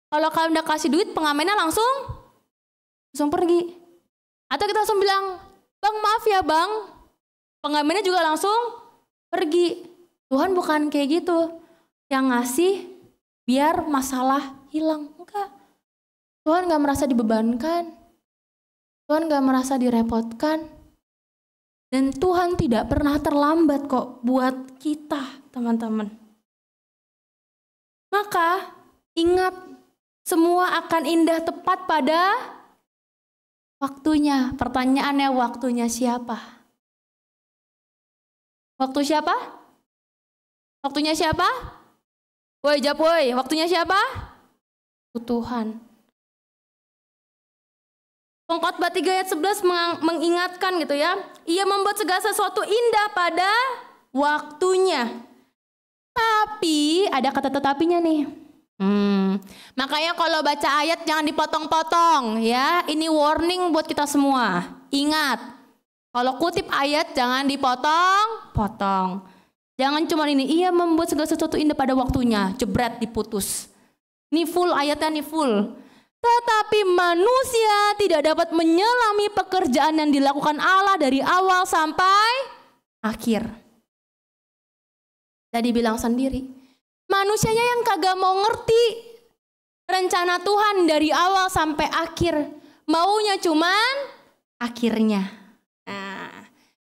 Kalau kalian udah kasih duit, pengamennya langsung pergi. Atau kita langsung bilang, Bang maaf ya bang, pengamennya juga langsung pergi. Tuhan bukan kayak gitu. Yang ngasih biar masalah hilang. Enggak. Tuhan gak merasa dibebankan. Tuhan gak merasa direpotkan. Dan Tuhan tidak pernah terlambat kok buat kita, teman-teman. Maka ingat, semua akan indah tepat pada waktunya. Pertanyaannya, waktunya siapa? Waktu siapa? Waktunya siapa? Woi jawab woi, waktunya siapa? Tuhan. Pengkhotbah 3 ayat 11 mengingatkan gitu ya. Ia membuat segala sesuatu indah pada waktunya. Tapi ada kata tetapinya nih. Makanya kalau baca ayat jangan dipotong-potong ya. Ini warning buat kita semua. Ingat, kalau kutip ayat jangan dipotong-potong. Jangan cuma ini, ia membuat segala sesuatu indah pada waktunya, jebret diputus. Ini full ayatnya, nih full. Tetapi manusia tidak dapat menyelami pekerjaan yang dilakukan Allah dari awal sampai akhir. Tadi bilang sendiri, manusianya yang kagak mau ngerti rencana Tuhan dari awal sampai akhir. Maunya cuman akhirnya. Nah,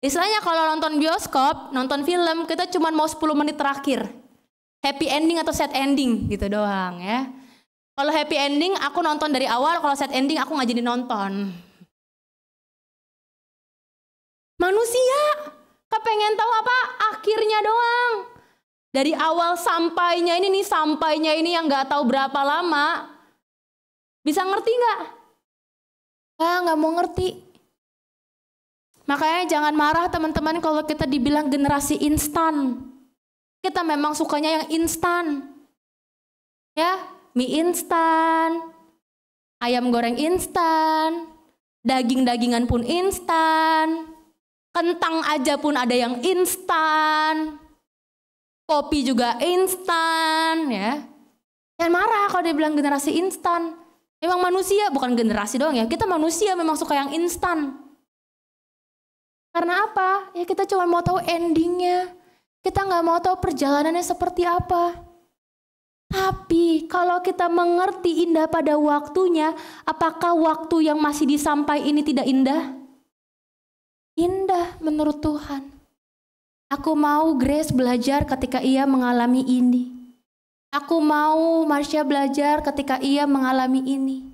istilahnya kalau nonton bioskop, nonton film, kita cuman mau 10 menit terakhir. Happy ending atau sad ending gitu doang ya. Kalau happy ending aku nonton dari awal, kalau sad ending aku nggak jadi nonton. Manusia kepengen tahu apa? Akhirnya doang. Dari awal sampainya ini yang nggak tahu berapa lama. Bisa ngerti nggak? Nggak mau ngerti. Makanya jangan marah teman-teman kalau kita dibilang generasi instan. Kita memang sukanya yang instan. Ya, mie instan, ayam goreng instan, Daging-dagingan pun instan, kentang aja pun ada yang instan, kopi juga instan ya. Jangan marah kalau dia bilang generasi instan. Memang manusia, bukan generasi doang ya, kita manusia memang suka yang instan. Karena apa? Ya kita cuma mau tahu endingnya. Kita nggak mau tahu perjalanannya seperti apa. Tapi kalau kita mengerti indah pada waktunya, apakah waktu yang masih disampai ini tidak indah? Indah menurut Tuhan. Aku mau Grace belajar ketika ia mengalami ini. Aku mau Marsha belajar ketika ia mengalami ini.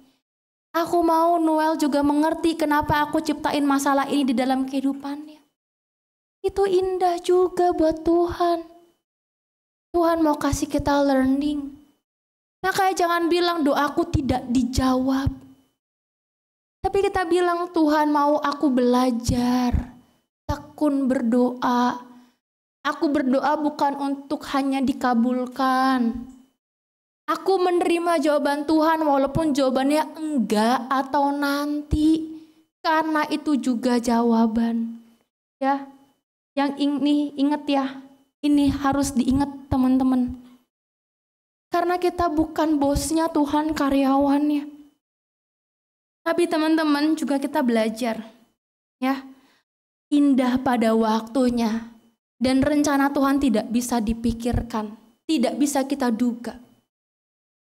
Aku mau Noel juga mengerti kenapa aku ciptain masalah ini di dalam kehidupannya. Itu indah juga buat Tuhan. Tuhan mau kasih kita learning. Makanya jangan bilang doaku tidak dijawab. Tapi kita bilang Tuhan mau aku belajar. Tekun berdoa. Aku berdoa bukan untuk hanya dikabulkan. Aku menerima jawaban Tuhan walaupun jawabannya enggak atau nanti. Karena itu juga jawaban. Ya, yang ini ingat ya. Ini harus diingat teman-teman. Karena kita bukan bosnya Tuhan, karyawannya. Tapi teman-teman juga kita belajar. Ya, indah pada waktunya. Dan rencana Tuhan tidak bisa dipikirkan. Tidak bisa kita duga.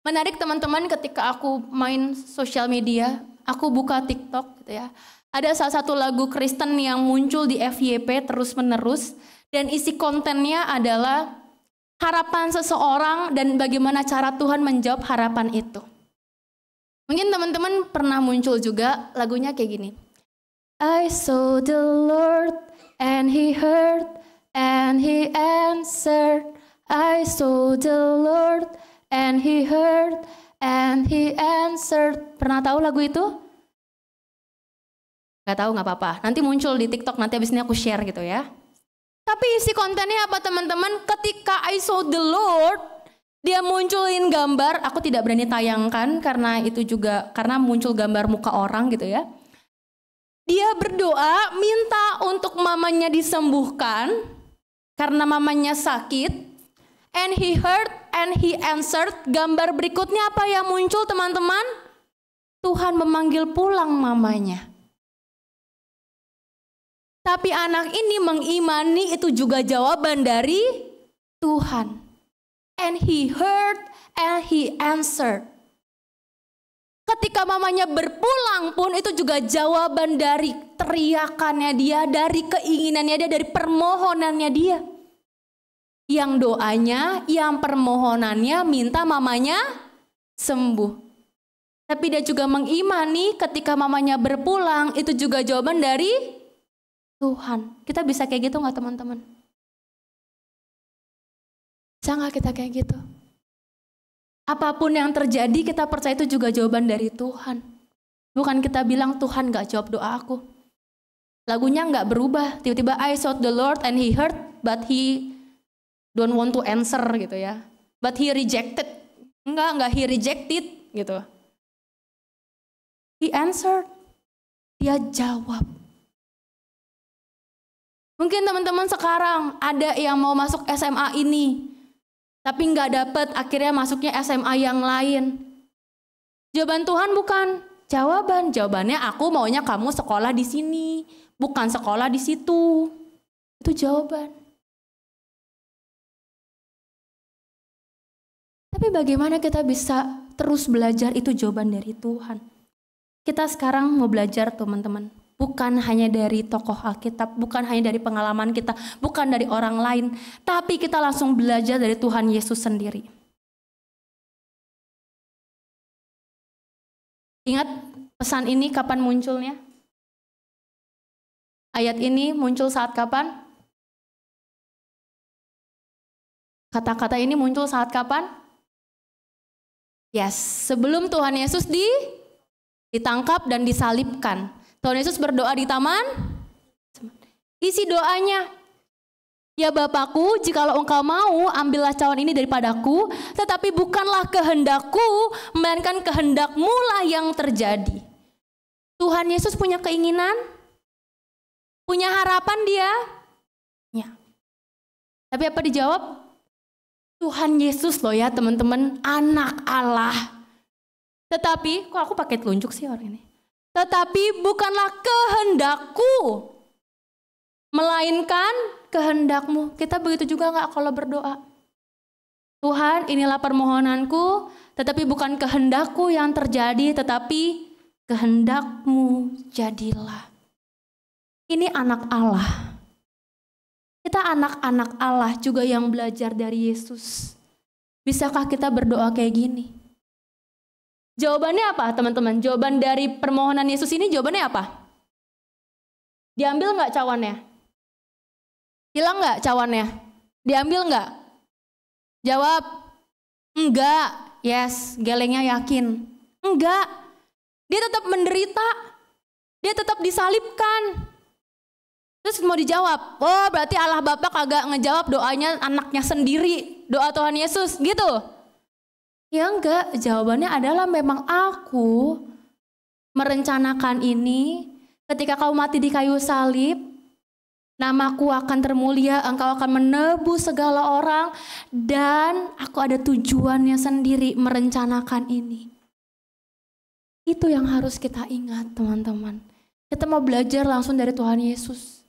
Menarik teman-teman ketika aku main sosial media. Aku buka TikTok gitu ya. Ada salah satu lagu Kristen yang muncul di FYP terus-menerus. Dan isi kontennya adalah harapan seseorang dan bagaimana cara Tuhan menjawab harapan itu. Mungkin teman-teman pernah muncul juga lagunya kayak gini. I saw the Lord and He heard and He answered. I saw the Lord and He heard and He answered. Pernah tahu lagu itu? Gak tahu, gak apa-apa. Nanti muncul di TikTok, nanti abis ini aku share gitu ya. Tapi isi kontennya apa teman-teman? Ketika I saw the Lord, dia munculin gambar, aku tidak berani tayangkan karena itu juga karena muncul gambar muka orang gitu ya. Dia berdoa minta untuk mamanya disembuhkan karena mamanya sakit. And He heard and He answered. Gambar berikutnya apa yang muncul teman-teman? Tuhan memanggil pulang mamanya. Tapi anak ini mengimani itu juga jawaban dari Tuhan. And He heard and He answered. Ketika mamanya berpulang pun itu juga jawaban dari teriakannya dia, dari keinginannya dia, dari permohonannya dia. Yang doanya, yang permohonannya minta mamanya sembuh. Tapi dia juga mengimani ketika mamanya berpulang itu juga jawaban dari Tuhan. Kita bisa kayak gitu gak teman-teman? Bisa gak kita kayak gitu? Apapun yang terjadi kita percaya itu juga jawaban dari Tuhan. Bukan kita bilang Tuhan gak jawab doa aku. Lagunya gak berubah. Tiba-tiba I sought the Lord and He heard but He don't want to answer gitu ya. But He rejected. Enggak He rejected gitu. He answered. Dia jawab. Mungkin teman-teman sekarang ada yang mau masuk SMA ini, tapi nggak dapet, akhirnya masuknya SMA yang lain. Jawaban Tuhan bukan jawaban. Jawabannya aku maunya kamu sekolah di sini, bukan sekolah di situ. Itu jawaban. Tapi bagaimana kita bisa terus belajar itu jawaban dari Tuhan. Kita sekarang mau belajar teman-teman. Bukan hanya dari tokoh Alkitab, bukan hanya dari pengalaman kita, bukan dari orang lain. Tapi kita langsung belajar dari Tuhan Yesus sendiri. Ingat pesan ini kapan munculnya? Ayat ini muncul saat kapan? Kata-kata ini muncul saat kapan? Yes, sebelum Tuhan Yesus ditangkap dan disalibkan. Tuhan Yesus berdoa di taman. Isi doanya, ya Bapakku, jikalau engkau mau, ambillah cawan ini daripadaku, tetapi bukanlah kehendakku, melainkan kehendakmu lah yang terjadi. Tuhan Yesus punya keinginan, punya harapan dia. Ya. Tapi apa dijawab? Tuhan Yesus loh ya teman-teman, anak Allah. Tetapi, kok aku pakai telunjuk sih orang ini? Tetapi bukanlah kehendakku, melainkan kehendakmu. Kita begitu juga nggak kalau berdoa? Tuhan, inilah permohonanku, tetapi bukan kehendakku yang terjadi, tetapi kehendakmu jadilah. Ini anak Allah. Kita anak-anak Allah juga yang belajar dari Yesus. Bisakah kita berdoa kayak gini? Jawabannya apa teman-teman? Jawaban dari permohonan Yesus ini jawabannya apa? Diambil nggak cawannya? Hilang nggak cawannya? Diambil nggak? Jawab, enggak. Yes, gelengnya yakin. Enggak. Dia tetap menderita. Dia tetap disalibkan. Terus mau dijawab, oh berarti Allah Bapa kagak ngejawab doanya anaknya sendiri. Doa Tuhan Yesus gitu. Ya enggak, jawabannya adalah memang aku merencanakan ini. Ketika kau mati di kayu salib, namaku akan termulia, engkau akan menebus segala orang. Dan aku ada tujuannya sendiri merencanakan ini. Itu yang harus kita ingat teman-teman. Kita mau belajar langsung dari Tuhan Yesus.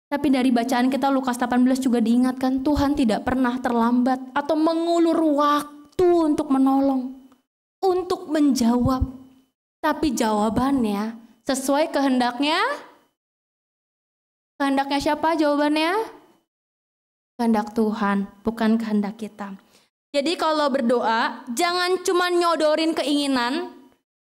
Tapi dari bacaan kita Lukas 18 juga diingatkan Tuhan tidak pernah terlambat atau mengulur waktu untuk menolong, untuk menjawab. Tapi jawabannya sesuai kehendaknya. Kehendaknya siapa jawabannya? Kehendak Tuhan, bukan kehendak kita. Jadi kalau berdoa jangan cuma nyodorin keinginan.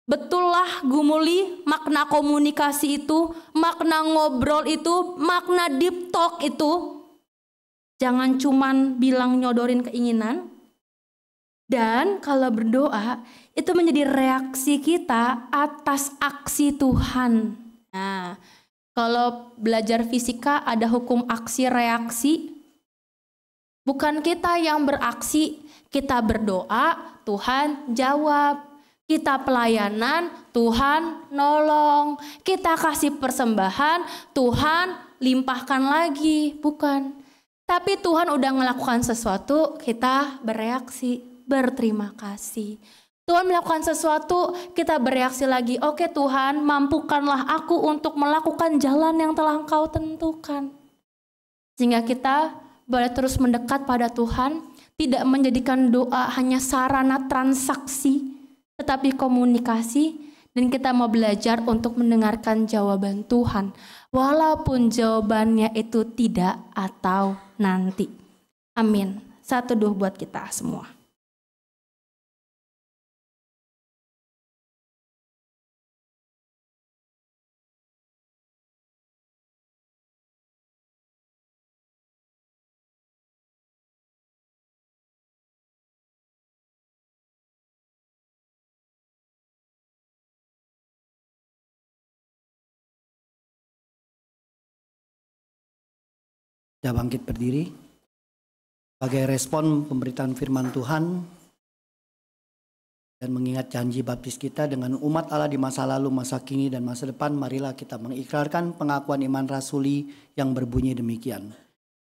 Betullah gumuli makna komunikasi itu, makna ngobrol itu, makna deep talk itu. Jangan cuman bilang nyodorin keinginan. Dan kalau berdoa itu menjadi reaksi kita atas aksi Tuhan. Nah, kalau belajar fisika ada hukum aksi reaksi. Bukan kita yang beraksi, kita berdoa, Tuhan jawab. Kita pelayanan, Tuhan nolong. Kita kasih persembahan, Tuhan limpahkan lagi. Bukan. Tapi Tuhan udah melakukan sesuatu, kita bereaksi, berterima kasih. Tuhan melakukan sesuatu, kita bereaksi lagi. Oke Tuhan, mampukanlah aku untuk melakukan jalan yang telah Engkau tentukan. Sehingga kita boleh terus mendekat pada Tuhan, tidak menjadikan doa hanya sarana transaksi, tetapi komunikasi, dan kita mau belajar untuk mendengarkan jawaban Tuhan. Walaupun jawabannya itu tidak atau nanti. Amin. 1 doa buat kita semua. Kita bangkit berdiri sebagai respon pemberitaan firman Tuhan dan mengingat janji baptis kita dengan umat Allah di masa lalu, masa kini, dan masa depan. Marilah kita mengikrarkan pengakuan iman rasuli yang berbunyi demikian.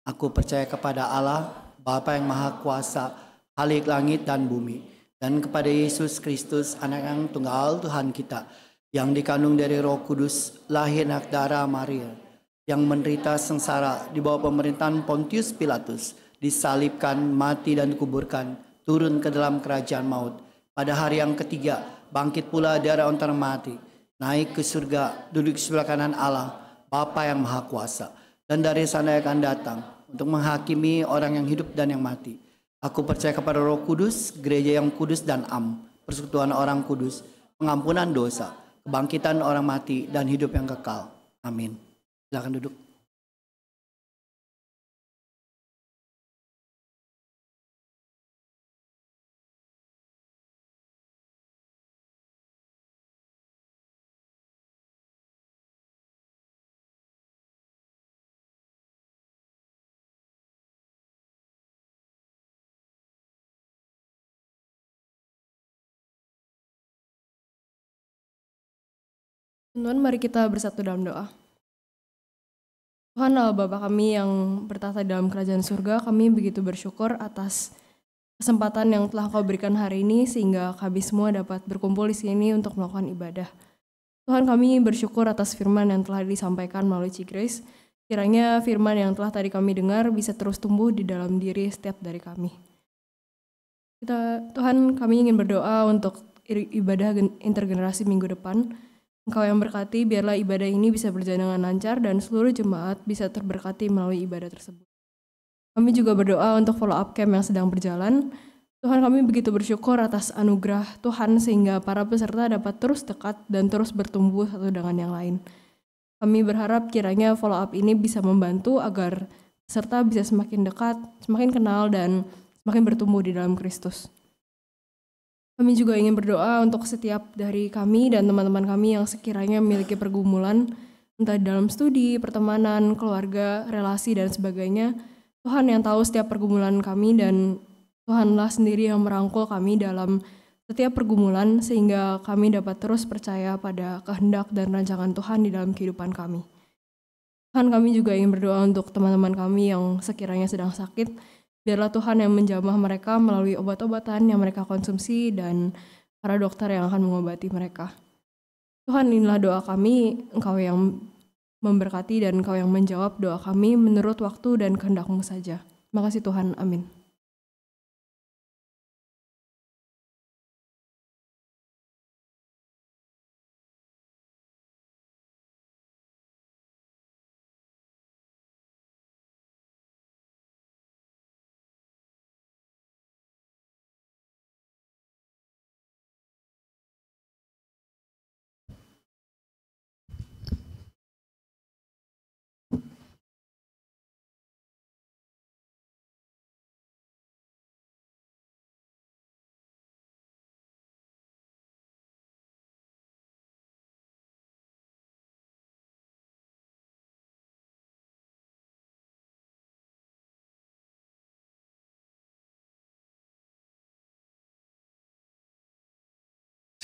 Aku percaya kepada Allah, Bapa yang Maha Kuasa, Khalik langit dan bumi, dan kepada Yesus Kristus, Anak yang tunggal Tuhan kita, yang dikandung dari Roh Kudus, lahir dari darah Maria, yang menderita sengsara di bawah pemerintahan Pontius Pilatus, disalibkan, mati dan dikuburkan, turun ke dalam kerajaan maut. Pada hari yang ketiga, bangkit pula dari antara mati, naik ke surga, duduk di sebelah kanan Allah, Bapa yang Maha Kuasa, dan dari sana akan datang untuk menghakimi orang yang hidup dan yang mati. Aku percaya kepada Roh Kudus, gereja yang kudus dan persekutuan orang kudus, pengampunan dosa, kebangkitan orang mati, dan hidup yang kekal. Amin. Silakan duduk. Tuhan, mari kita bersatu dalam doa. Tuhan Allah Bapa kami yang bertata dalam kerajaan surga, kami begitu bersyukur atas kesempatan yang telah Kau berikan hari ini sehingga kami semua dapat berkumpul di sini untuk melakukan ibadah. Tuhan, kami bersyukur atas firman yang telah disampaikan melalui Cigrace. Kiranya firman yang telah tadi kami dengar bisa terus tumbuh di dalam diri setiap dari kami. Tuhan, kami ingin berdoa untuk ibadah intergenerasi minggu depan. Engkau yang berkati, biarlah ibadah ini bisa berjalan dengan lancar dan seluruh jemaat bisa terberkati melalui ibadah tersebut. Kami juga berdoa untuk follow up camp yang sedang berjalan. Tuhan, kami begitu bersyukur atas anugerah Tuhan sehingga para peserta dapat terus dekat dan terus bertumbuh satu dengan yang lain. Kami berharap kiranya follow up ini bisa membantu agar peserta bisa semakin dekat, semakin kenal dan semakin bertumbuh di dalam Kristus. Kami juga ingin berdoa untuk setiap dari kami dan teman-teman kami yang sekiranya memiliki pergumulan, entah dalam studi, pertemanan, keluarga, relasi, dan sebagainya. Tuhan yang tahu setiap pergumulan kami dan Tuhanlah sendiri yang merangkul kami dalam setiap pergumulan sehingga kami dapat terus percaya pada kehendak dan rancangan Tuhan di dalam kehidupan kami. Tuhan, kami juga ingin berdoa untuk teman-teman kami yang sekiranya sedang sakit. Biarlah Tuhan yang menjamah mereka melalui obat-obatan yang mereka konsumsi dan para dokter yang akan mengobati mereka. Tuhan, inilah doa kami, Engkau yang memberkati dan Engkau yang menjawab doa kami menurut waktu dan kehendak-Mu saja. Terima kasih Tuhan, amin.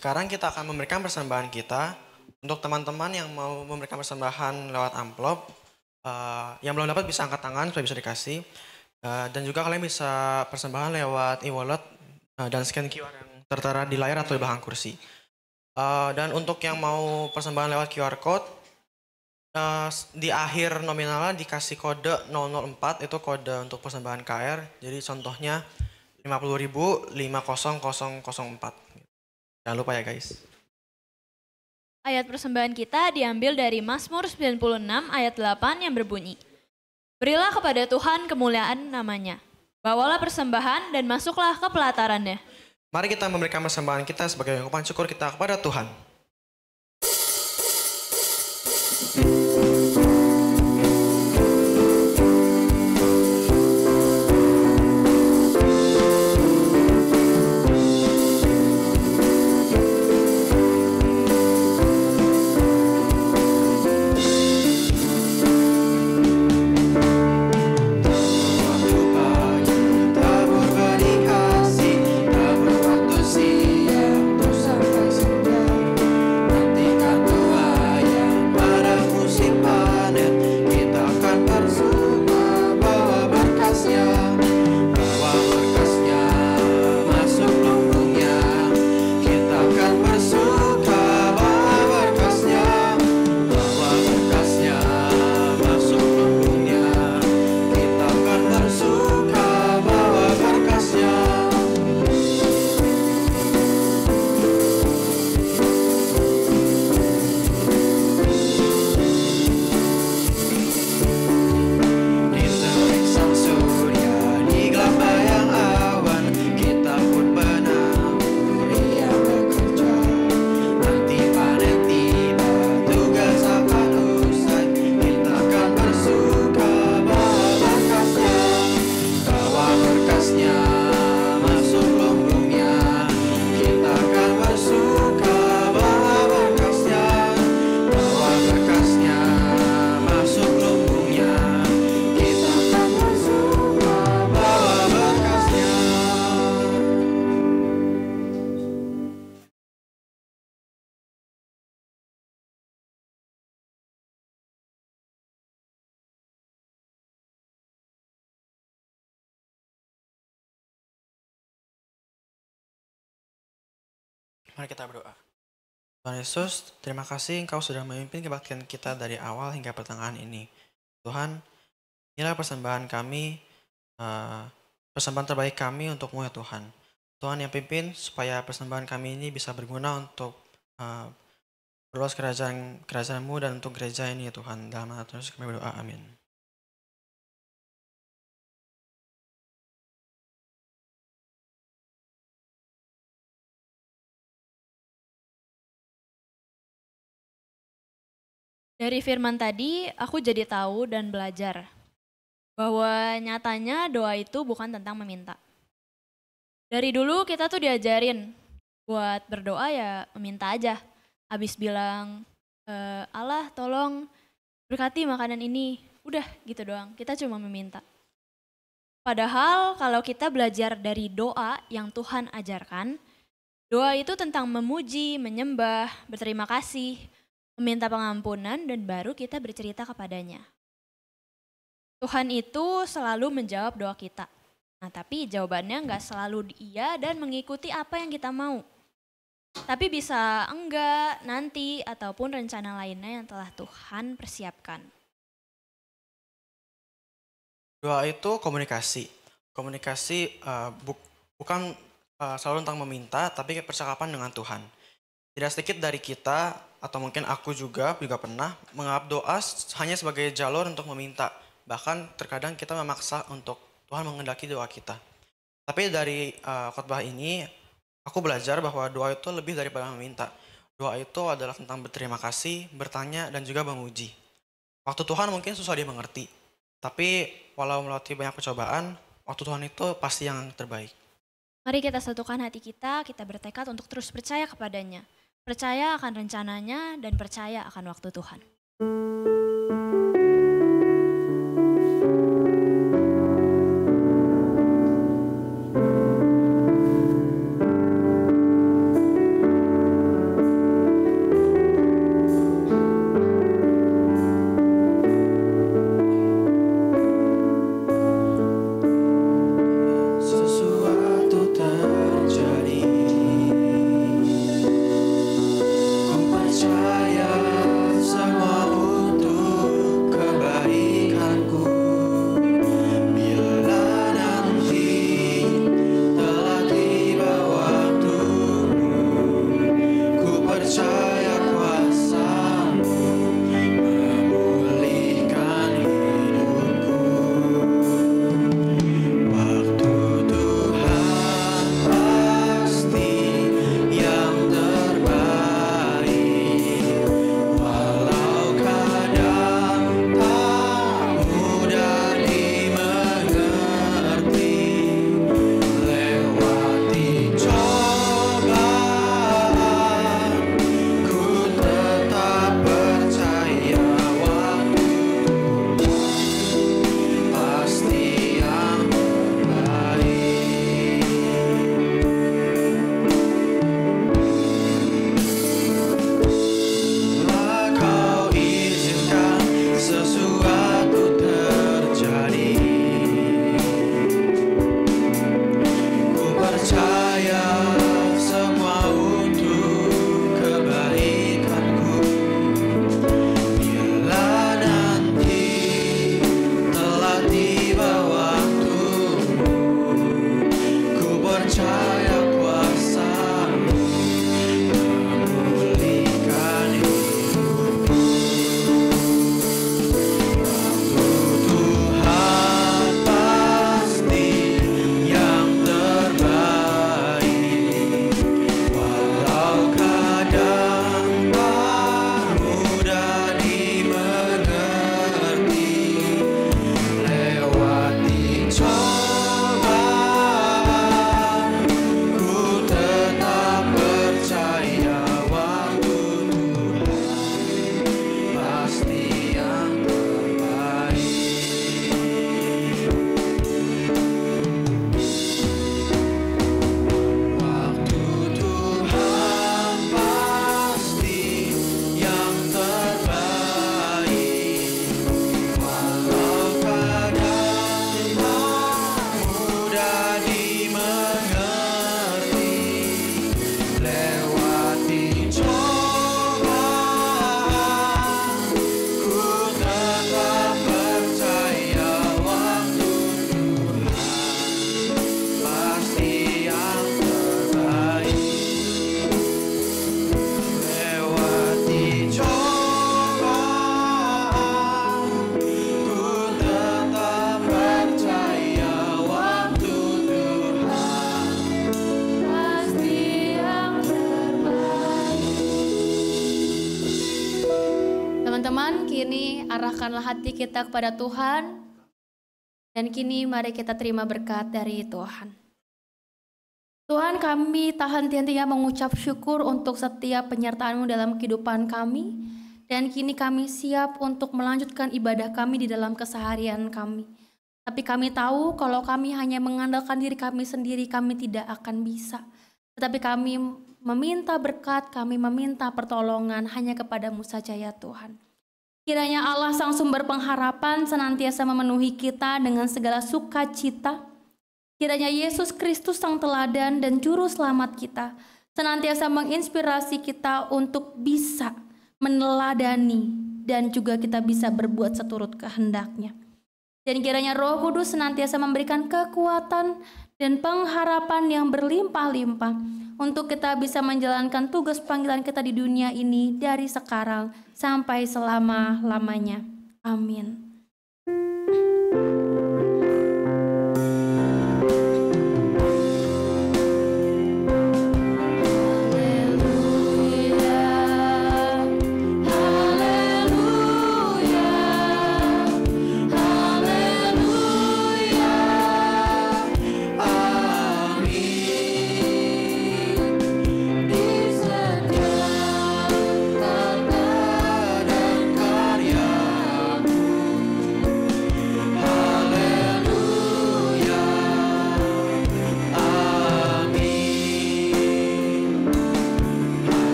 Sekarang kita akan memberikan persembahan kita untuk teman-teman yang mau memberikan persembahan lewat amplop. Yang belum dapat bisa angkat tangan supaya bisa dikasih. Dan juga kalian bisa persembahan lewat e-wallet dan scan QR yang tertera di layar atau di belakang kursi. Dan untuk yang mau persembahan lewat QR code, di akhir nominalnya dikasih kode 004, itu kode untuk persembahan KR. Jadi contohnya 50.000 50004. Jangan lupa ya guys. Ayat persembahan kita diambil dari Mazmur 96 ayat 8 yang berbunyi, "Berilah kepada Tuhan kemuliaan namanya, bawalah persembahan dan masuklah ke pelatarannya." Mari kita memberikan persembahan kita sebagai ungkapan syukur kita kepada Tuhan. Sampai senja, nantikan doa yang padamu Mari kita berdoa. Tuhan Yesus, terima kasih Engkau sudah memimpin kebaktian kita dari awal hingga pertengahan ini. Tuhan, inilah persembahan kami, persembahan terbaik kami untukmu ya Tuhan. Tuhan yang pimpin supaya persembahan kami ini bisa berguna untuk perluas kerajaan-mu dan untuk gereja ini ya Tuhan. Dalam nama Tuhan Yesus kami berdoa, amin. Dari firman tadi, aku jadi tahu dan belajar bahwa nyatanya doa itu bukan tentang meminta. Dari dulu kita tuh diajarin buat berdoa ya meminta aja. Habis bilang, Allah tolong berkati makanan ini. Udah gitu doang, kita cuma meminta. Padahal kalau kita belajar dari doa yang Tuhan ajarkan, doa itu tentang memuji, menyembah, berterima kasih, meminta pengampunan, dan baru kita bercerita kepadanya. Tuhan itu selalu menjawab doa kita. Nah, tapi jawabannya nggak selalu iya dan mengikuti apa yang kita mau. Tapi bisa enggak, nanti, ataupun rencana lainnya yang telah Tuhan persiapkan. Doa itu komunikasi. Komunikasi bukan selalu tentang meminta, tapi percakapan dengan Tuhan. Tidak sedikit dari kita, atau mungkin aku juga pernah menganggap doa hanya sebagai jalur untuk meminta. Bahkan terkadang kita memaksa untuk Tuhan mengendaki doa kita. Tapi dari khotbah ini, aku belajar bahwa doa itu lebih daripada meminta. Doa itu adalah tentang berterima kasih, bertanya, dan juga memuji. Waktu Tuhan mungkin susah dia mengerti. Tapi walau melalui banyak percobaan, waktu Tuhan itu pasti yang terbaik. Mari kita satukan hati kita bertekad untuk terus percaya kepadanya. Percaya akan rencananya dan percaya akan waktu Tuhan. Percaya semua untuk Teman-teman, kini arahkanlah hati kita kepada Tuhan. Dan kini mari kita terima berkat dari Tuhan. Tuhan, kami tak henti-hentinya mengucap syukur untuk setiap penyertaan-Mu dalam kehidupan kami. Dan kini kami siap untuk melanjutkan ibadah kami di dalam keseharian kami. Tapi kami tahu kalau kami hanya mengandalkan diri kami sendiri, kami tidak akan bisa. Tetapi kami meminta berkat, kami meminta pertolongan hanya kepada-Mu saja ya Tuhan. Kiranya Allah Sang Sumber Pengharapan senantiasa memenuhi kita dengan segala sukacita. Kiranya Yesus Kristus Sang Teladan dan Juru Selamat kita senantiasa menginspirasi kita untuk bisa meneladani dan juga kita bisa berbuat seturut kehendak-Nya. Dan kiranya Roh Kudus senantiasa memberikan kekuatan dan pengharapan yang berlimpah-limpah untuk kita bisa menjalankan tugas panggilan kita di dunia ini dari sekarang sampai selama-lamanya. Amin.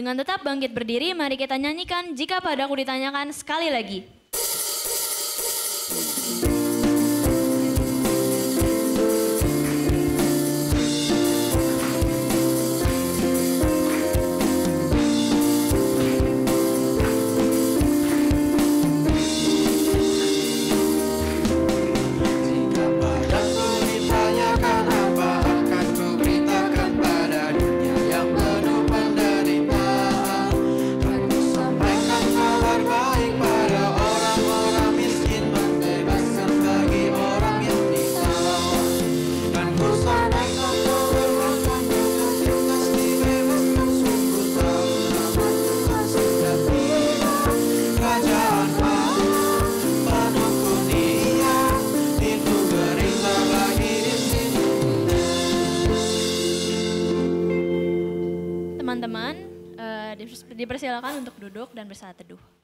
Dengan tetap bangkit berdiri, mari kita nyanyikan Jika Padaku Ditanyakan sekali lagi. Teman-teman, dipersilakan untuk duduk dan bersaat teduh.